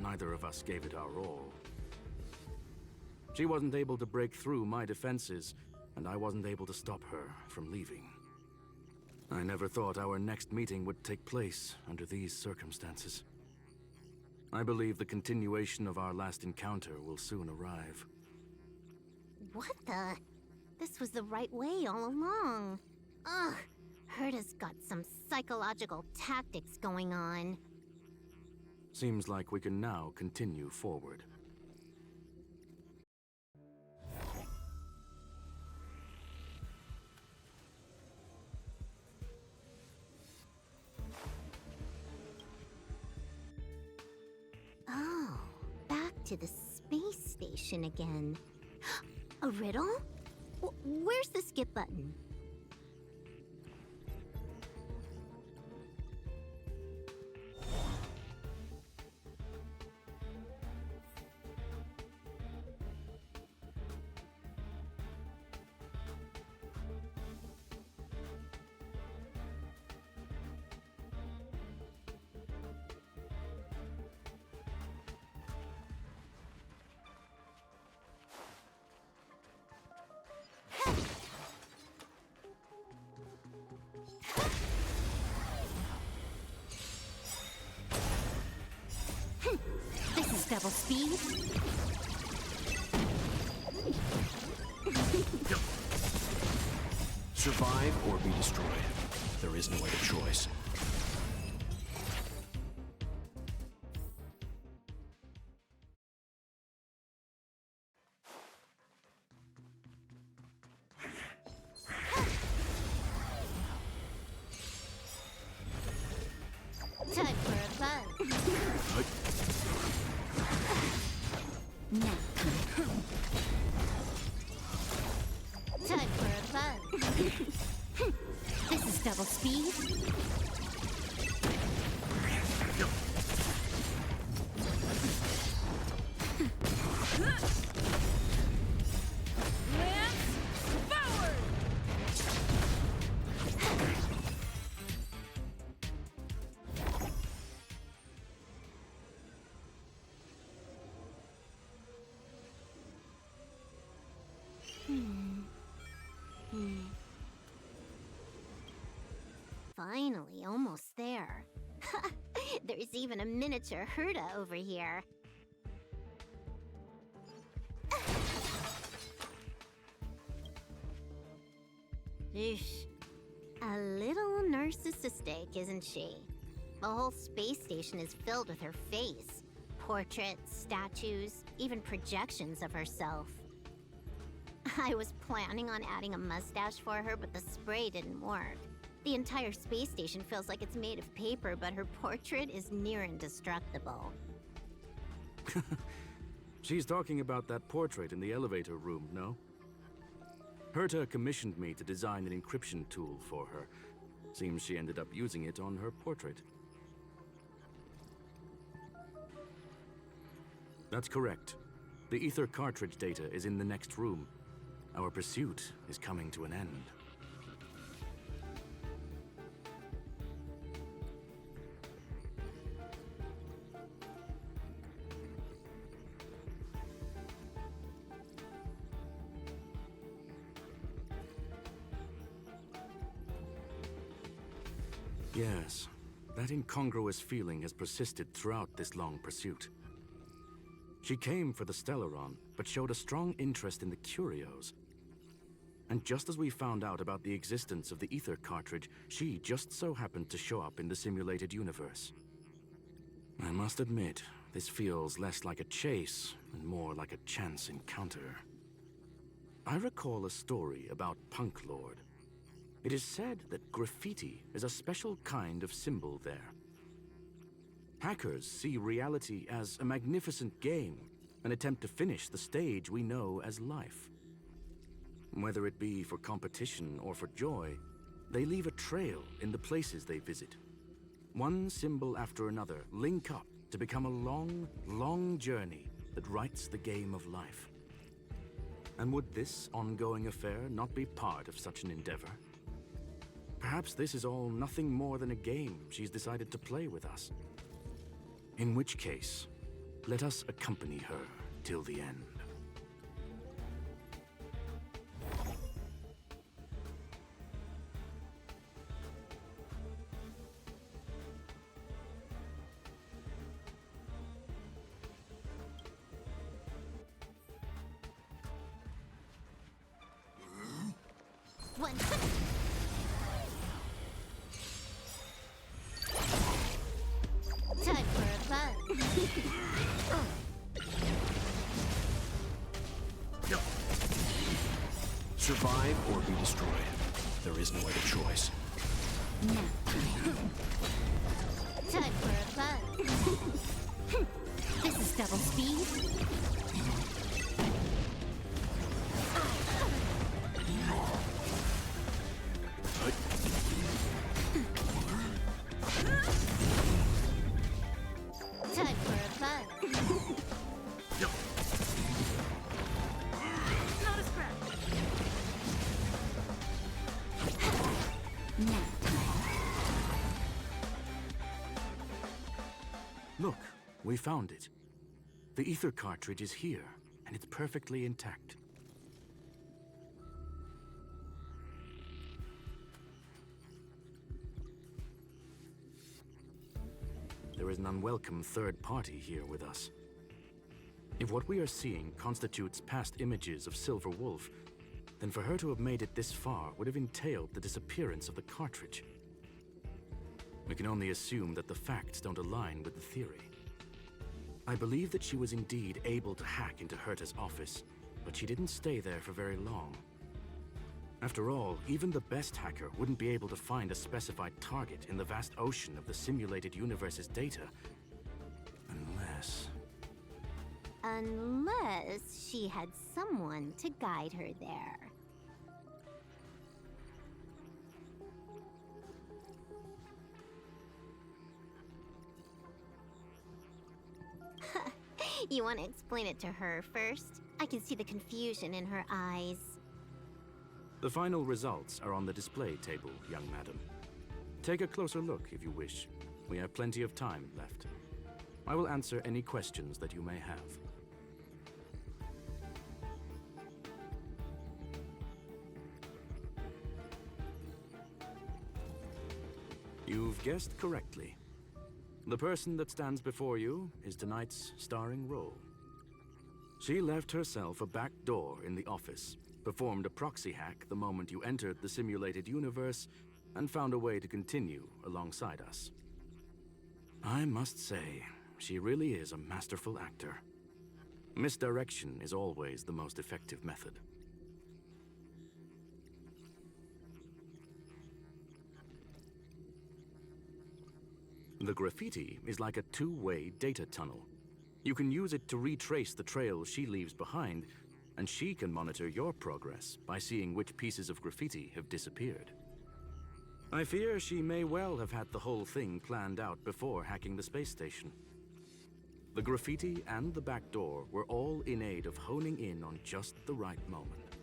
Neither of us gave it our all. She wasn't able to break through my defenses, and I wasn't able to stop her from leaving. I never thought our next meeting would take place under these circumstances. I believe the continuation of our last encounter will soon arrive. What the? This was the right way all along. Ugh, Herta's got some psychological tactics going on. Seems like we can now continue forward. Oh, back to the space station again. A riddle? Where's the skip button? This is double speed. Survive or be destroyed. There is no other choice. Time for a buzz. Now. Time for a buzz. This is double speed. Finally, almost there. There's even a miniature Herta over here. Eesh. A little narcissistic, isn't she? The whole space station is filled with her face. Portraits, statues, even projections of herself. I was planning on adding a mustache for her, but the spray didn't work. The entire space station feels like it's made of paper, but her portrait is near indestructible. She's talking about that portrait in the elevator room, no? Herta commissioned me to design an encryption tool for her. Seems she ended up using it on her portrait. That's correct. The ether cartridge data is in the next room. Our pursuit is coming to an end. Yes, that incongruous feeling has persisted throughout this long pursuit. She came for the Stellaron, but showed a strong interest in the curios. And just as we found out about the existence of the ether cartridge, she just so happened to show up in the simulated universe. I must admit, this feels less like a chase and more like a chance encounter. I recall a story about Punk Lord. It is said that graffiti is a special kind of symbol there. Hackers see reality as a magnificent game, an attempt to finish the stage we know as life. Whether it be for competition or for joy, they leave a trail in the places they visit. One symbol after another link up to become a long, long journey that writes the game of life. And would this ongoing affair not be part of such an endeavor? Perhaps this is all nothing more than a game she's decided to play with us. In which case, let us accompany her till the end. One. Time for a fun. Survive or be destroyed. There is no other choice. Time for a fun. This is double speed. Time for a fun. Not a scratch. Look, we found it. The ether cartridge is here, and it's perfectly intact. There is an unwelcome third party here with us. If what we are seeing constitutes past images of Silver Wolf, then for her to have made it this far would have entailed the disappearance of the cartridge. We can only assume that the facts don't align with the theory. I believe that she was indeed able to hack into Herta's office, but she didn't stay there for very long. After all, even the best hacker wouldn't be able to find a specified target in the vast ocean of the simulated universe's data. Unless she had someone to guide her there. You want to explain it to her first? I can see the confusion in her eyes. The final results are on the display table, young madam. Take a closer look if you wish. We have plenty of time left. I will answer any questions that you may have. You've guessed correctly. The person that stands before you is tonight's starring role. She left herself a back door in the office, performed a proxy hack the moment you entered the simulated universe, and found a way to continue alongside us. I must say, she really is a masterful actor. Misdirection is always the most effective method. The graffiti is like a two-way data tunnel. You can use it to retrace the trail she leaves behind, and she can monitor your progress by seeing which pieces of graffiti have disappeared. I fear she may well have had the whole thing planned out before hacking the space station. The graffiti and the back door were all in aid of honing in on just the right moment.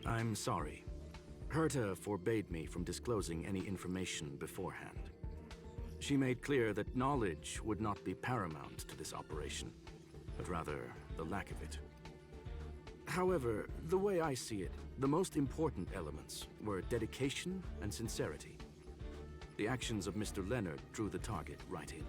I'm sorry. Herta forbade me from disclosing any information beforehand. She made clear that knowledge would not be paramount to this operation, but rather the lack of it. However, the way I see it, the most important elements were dedication and sincerity. The actions of Mr. Leonard drew the target right in.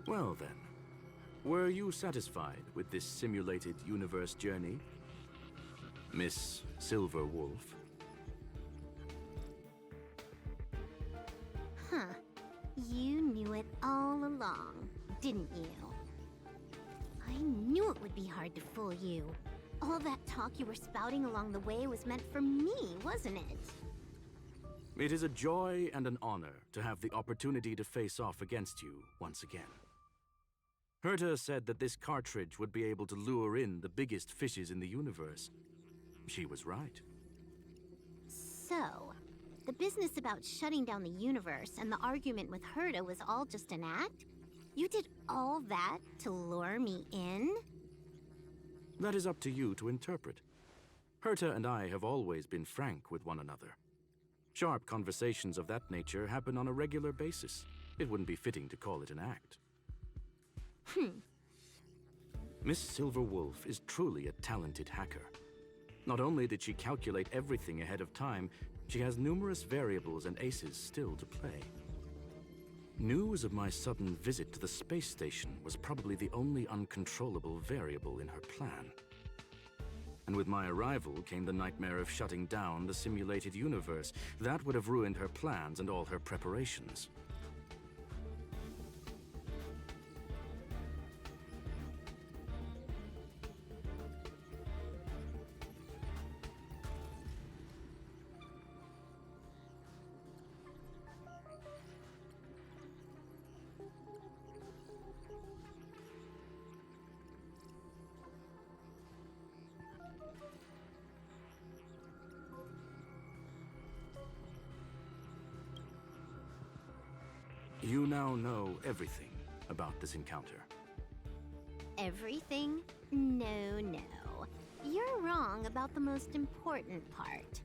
Well then, were you satisfied with this simulated universe journey, Miss Silver Wolf? Huh. You knew it all along, didn't you? I knew it would be hard to fool you. All that talk you were spouting along the way was meant for me, wasn't it? It is a joy and an honor to have the opportunity to face off against you once again. Herta said that this cartridge would be able to lure in the biggest fishes in the universe. She was right. So, the business about shutting down the universe and the argument with Herta was all just an act? You did all that to lure me in? That is up to you to interpret. Herta and I have always been frank with one another. Sharp conversations of that nature happen on a regular basis. It wouldn't be fitting to call it an act. Miss Silverwolf is truly a talented hacker. Not only did she calculate everything ahead of time, she has numerous variables and aces still to play. News of my sudden visit to the space station was probably the only uncontrollable variable in her plan. And with my arrival came the nightmare of shutting down the simulated universe. That would have ruined her plans and all her preparations. You now know everything about this encounter. Everything? No, no. You're wrong about the most important part.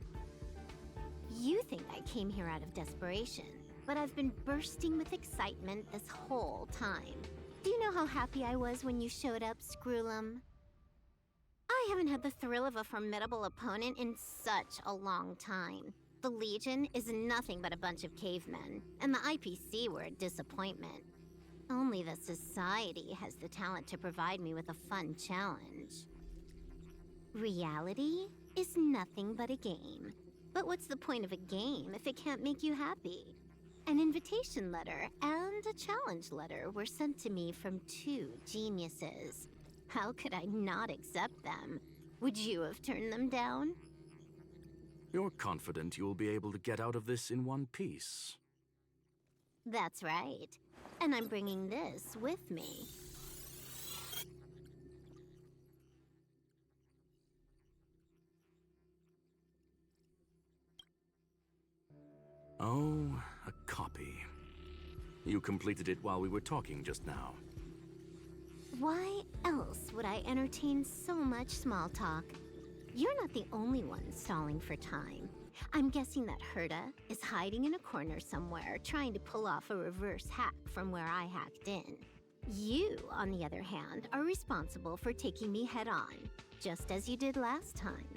You think I came here out of desperation, but I've been bursting with excitement this whole time. Do you know how happy I was when you showed up, Screwlum? I haven't had the thrill of a formidable opponent in such a long time. The Legion is nothing but a bunch of cavemen, and the IPC were a disappointment. Only the Society has the talent to provide me with a fun challenge. Reality is nothing but a game. But what's the point of a game if it can't make you happy? An invitation letter and a challenge letter were sent to me from two geniuses. How could I not accept them? Would you have turned them down? You're confident you'll be able to get out of this in one piece. That's right. And I'm bringing this with me. Oh, a copy. You completed it while we were talking just now. Why else would I entertain so much small talk? You're not the only one stalling for time. I'm guessing that Herta is hiding in a corner somewhere, trying to pull off a reverse hack from where I hacked in. You, on the other hand, are responsible for taking me head-on, just as you did last time.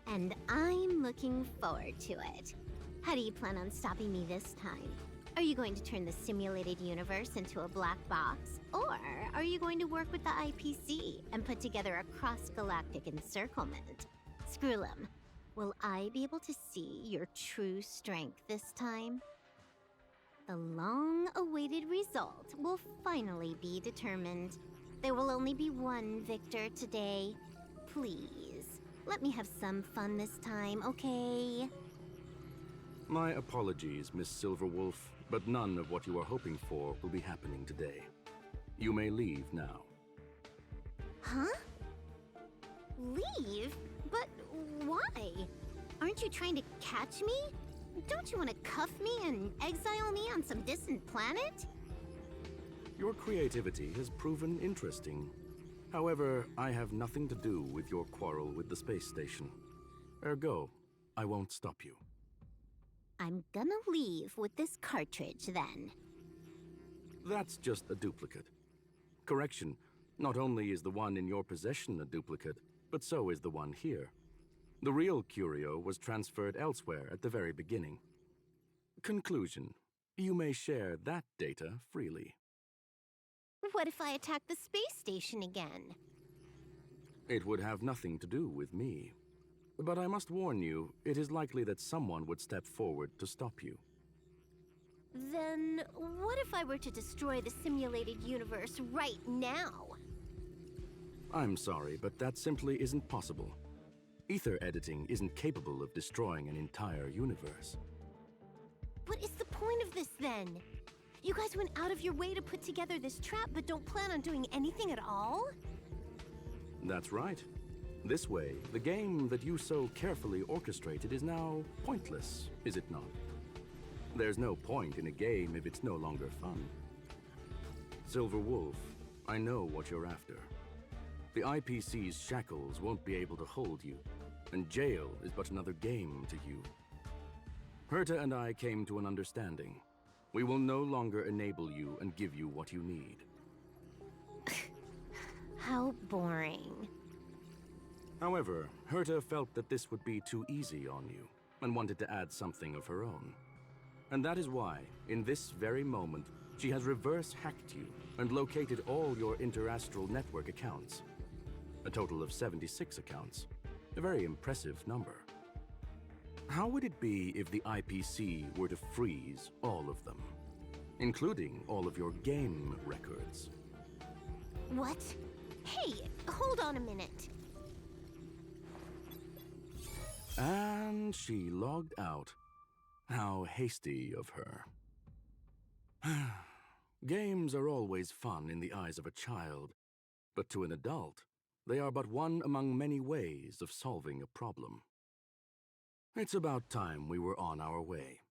And I'm looking forward to it. How do you plan on stopping me this time? Are you going to turn the simulated universe into a black box? Or are you going to work with the IPC and put together a cross-galactic encirclement? Screwlum, will I be able to see your true strength this time? The long-awaited result will finally be determined. There will only be one victor today. Please, let me have some fun this time, okay? My apologies, Miss Silverwolf, but none of what you are hoping for will be happening today. You may leave now. Huh? Leave? But why? Aren't you trying to catch me? Don't you want to cuff me and exile me on some distant planet? Your creativity has proven interesting. However, I have nothing to do with your quarrel with the space station. Ergo, I won't stop you. I'm gonna leave with this cartridge, then. That's just a duplicate. Correction, not only is the one in your possession a duplicate, but so is the one here. The real curio was transferred elsewhere at the very beginning. Conclusion, you may share that data freely. What if I attack the space station again? It would have nothing to do with me. But I must warn you, it is likely that someone would step forward to stop you. Then what if I were to destroy the simulated universe right now? I'm sorry, but that simply isn't possible. Ether editing isn't capable of destroying an entire universe. What is the point of this then? You guys went out of your way to put together this trap, but don't plan on doing anything at all? That's right. This way, the game that you so carefully orchestrated is now pointless, is it not? There's no point in a game if it's no longer fun. Silver Wolf, I know what you're after. The IPC's shackles won't be able to hold you, and jail is but another game to you. Herta and I came to an understanding. We will no longer enable you and give you what you need. How boring. However, Herta felt that this would be too easy on you, and wanted to add something of her own. And that is why, in this very moment, she has reverse-hacked you and located all your interastral network accounts. A total of 76 accounts. A very impressive number. How would it be if the IPC were to freeze all of them, including all of your game records? What? Hey, hold on a minute. And she logged out. How hasty of her. Games are always fun in the eyes of a child, but to an adult, they are but one among many ways of solving a problem. It's about time we were on our way.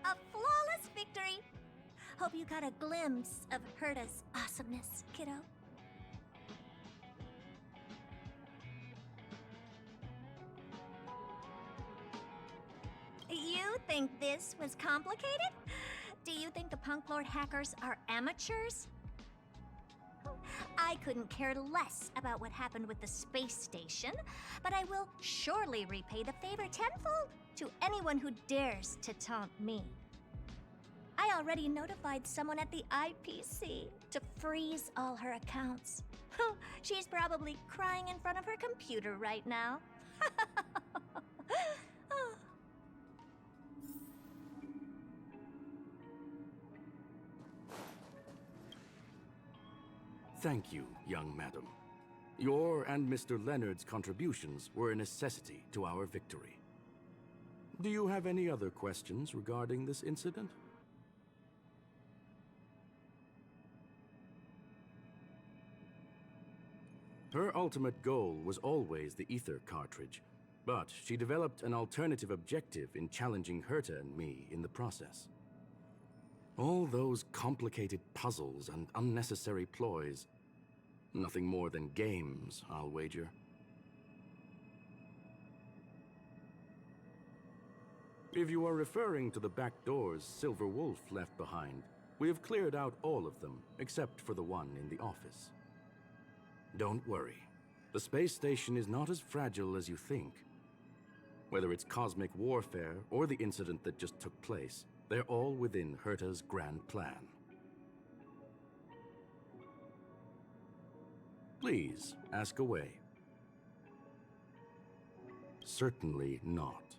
A flawless victory! Hope you got a glimpse of Herta's awesomeness, kiddo. You think this was complicated? Do you think the Punk Lord hackers are amateurs? I couldn't care less about what happened with the space station, but I will surely repay the favor tenfold to anyone who dares to taunt me. I already notified someone at the IPC to freeze all her accounts. She's probably crying in front of her computer right now. Thank you, young madam. Your and Mr. Leonard's contributions were a necessity to our victory. Do you have any other questions regarding this incident? Her ultimate goal was always the ether cartridge, but she developed an alternative objective in challenging Herta and me in the process. All those complicated puzzles and unnecessary ploys. Nothing more than games, I'll wager. If you are referring to the back doors Silver Wolf left behind, we have cleared out all of them, except for the one in the office. Don't worry. The space station is not as fragile as you think. Whether it's cosmic warfare or the incident that just took place, they're all within Herta's grand plan. Please, ask away. Certainly not.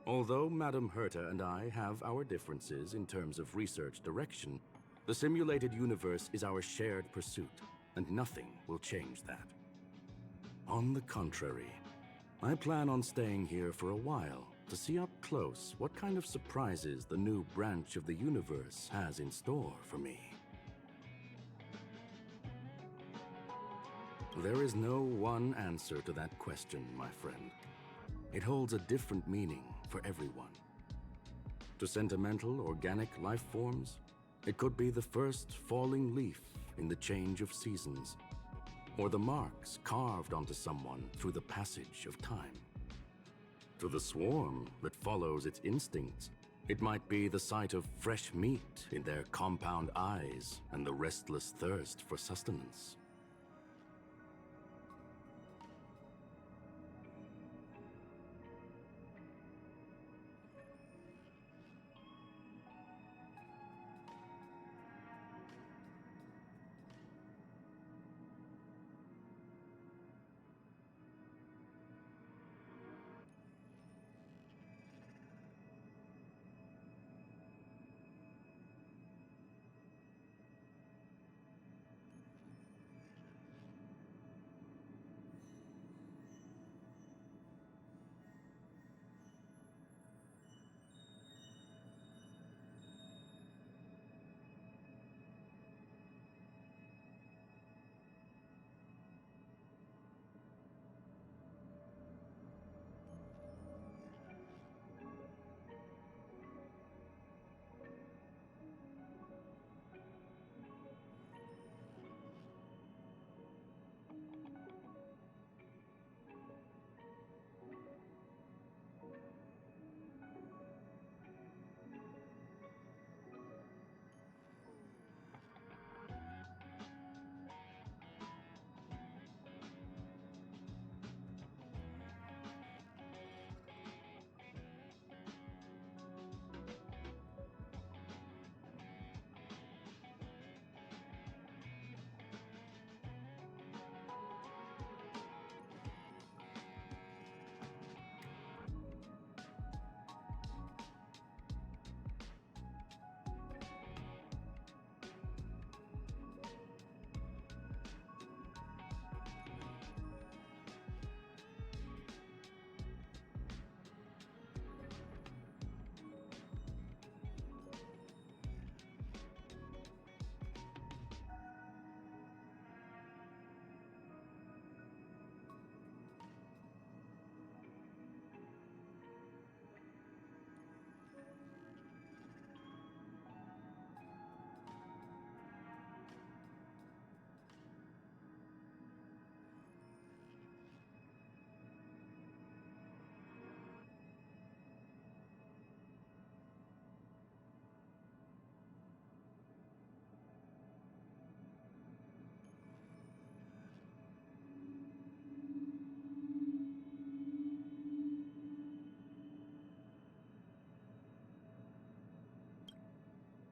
Although Madame Herta and I have our differences in terms of research direction, the simulated universe is our shared pursuit, and nothing will change that. On the contrary, I plan on staying here for a while to see up close what kind of surprises the new branch of the universe has in store for me. There is no one answer to that question, my friend. It holds a different meaning for everyone. To sentimental, organic life forms, it could be the first falling leaf in the change of seasons, or the marks carved onto someone through the passage of time. To the swarm that follows its instincts, it might be the sight of fresh meat in their compound eyes and the restless thirst for sustenance.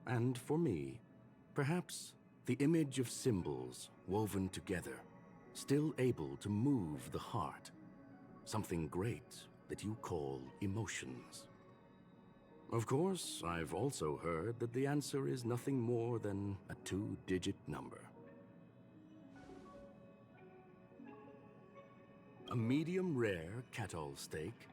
And for me, perhaps the image of symbols woven together, still able to move the heart. Something great that you call emotions. Of course, I've also heard that the answer is nothing more than a 2-digit number. A medium rare kettle steak,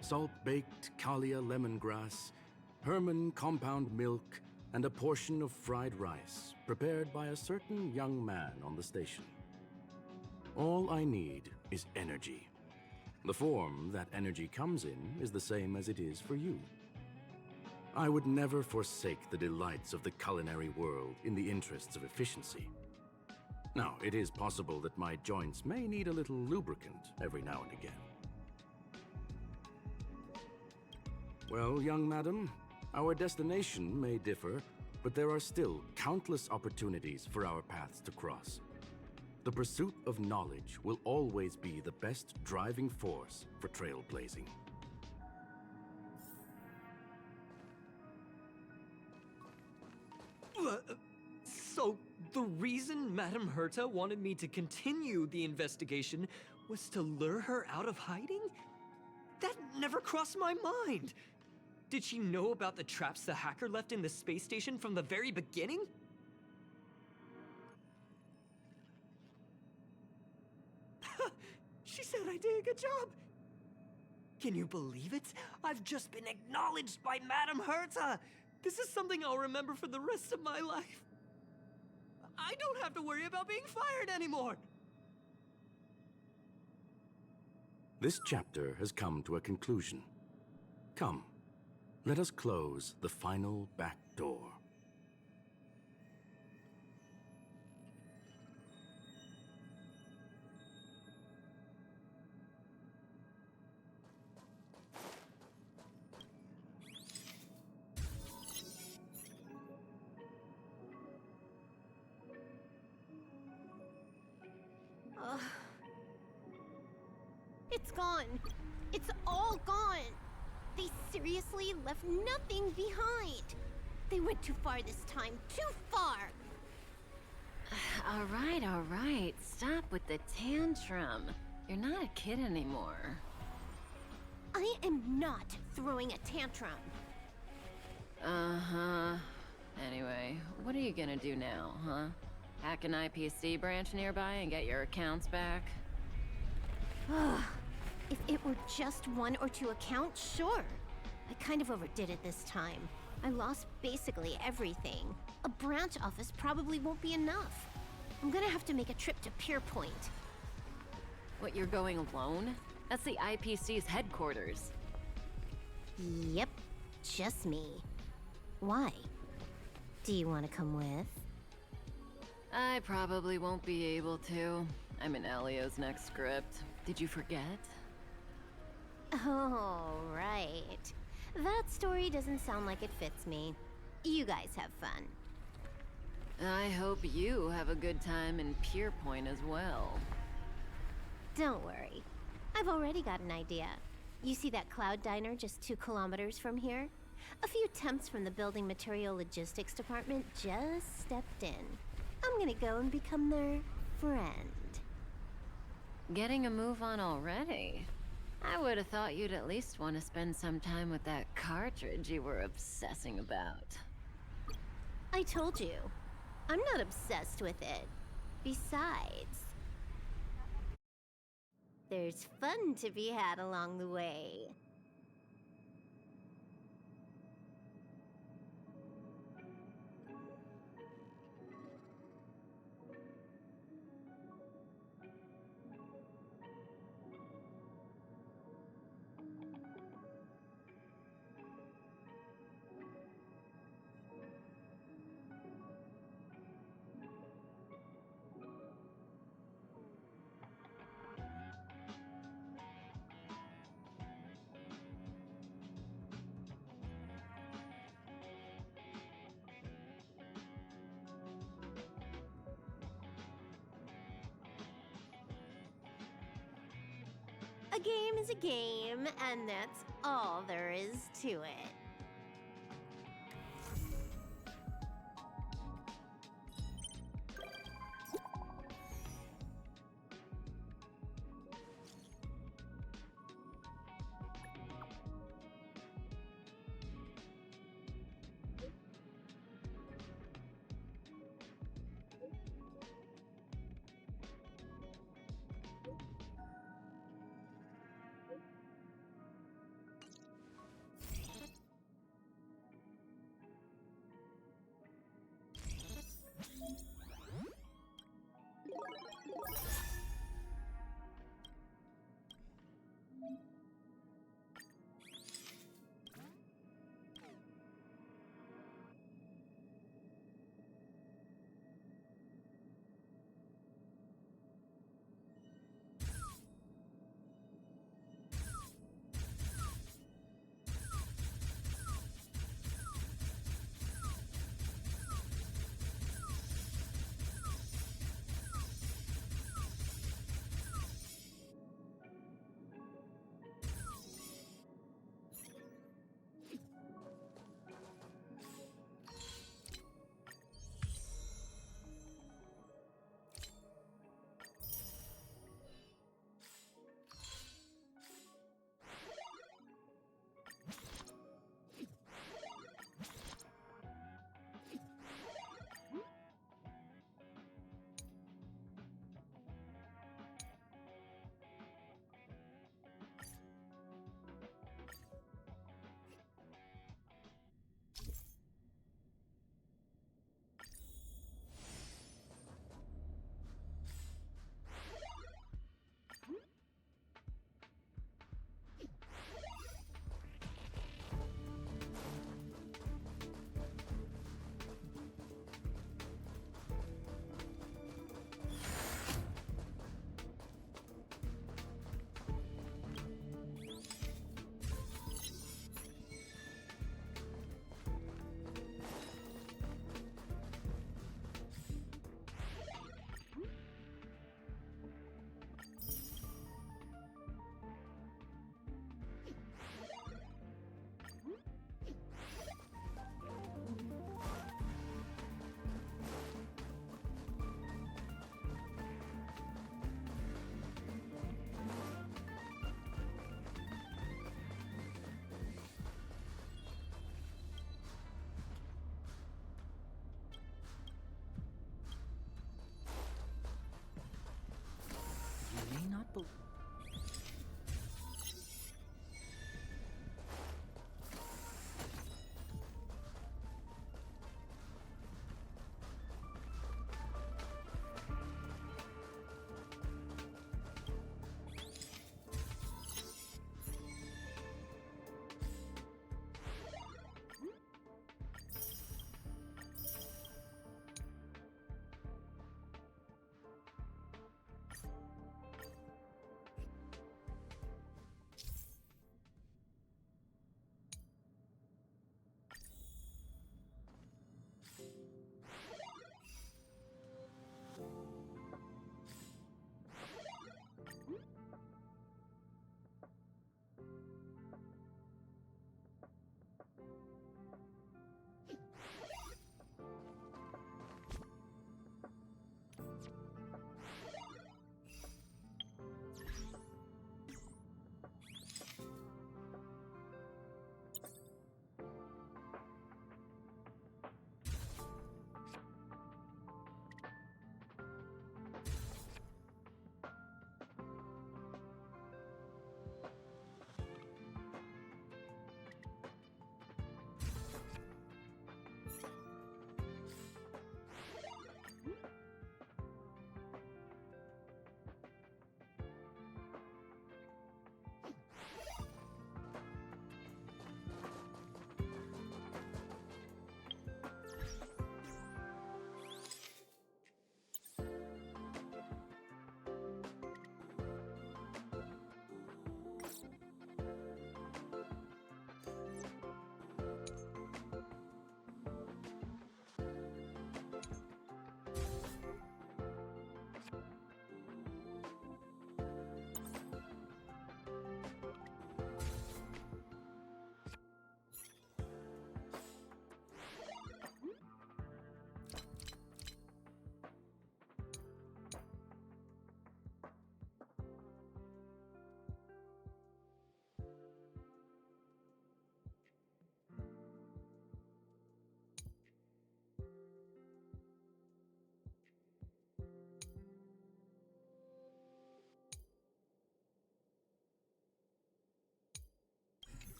salt-baked Kalia lemongrass, Herman compound milk, and a portion of fried rice prepared by a certain young man on the station. All I need is energy. The form that energy comes in is the same as it is for you. I would never forsake the delights of the culinary world in the interests of efficiency. Now, it is possible that my joints may need a little lubricant every now and again. Well, young madam, our destination may differ, but there are still countless opportunities for our paths to cross. The pursuit of knowledge will always be the best driving force for trailblazing. So, the reason Madame Herta wanted me to continue the investigation was to lure her out of hiding? That never crossed my mind! Did she know about the traps the hacker left in the space station from the very beginning? She said I did a good job! Can you believe it? I've just been acknowledged by Madame Herta! This is something I'll remember for the rest of my life. I don't have to worry about being fired anymore! This chapter has come to a conclusion. Come, let us close the final back door. It's gone. It's all gone. They seriously left nothing behind. They went too far this time. Too far. All right. Stop with the tantrum. You're not a kid anymore. I am not throwing a tantrum. Uh-huh. Anyway, what are you gonna do now, huh? Hack an IPC branch nearby and get your accounts back? If it were just 1 or 2 accounts, sure. I kind of overdid it this time. I lost basically everything. A branch office probably won't be enough. I'm gonna have to make a trip to Pierpoint. What, you're going alone? That's the IPC's headquarters. Yep, just me. Why? Do you want to come with? I probably won't be able to. I'm in Elio's next script. Did you forget? Oh, right. That story doesn't sound like it fits me. You guys have fun. I hope you have a good time in Pierpoint as well. Don't worry. I've already got an idea. You see that cloud diner just 2 kilometers from here? A few temps from the building material logistics department just stepped in. I'm gonna go and become their friend. Getting a move on already? I would have thought you'd at least want to spend some time with that cartridge you were obsessing about. I told you. I'm not obsessed with it. Besides, there's fun to be had along the way. A game is a game, and that's all there is to it.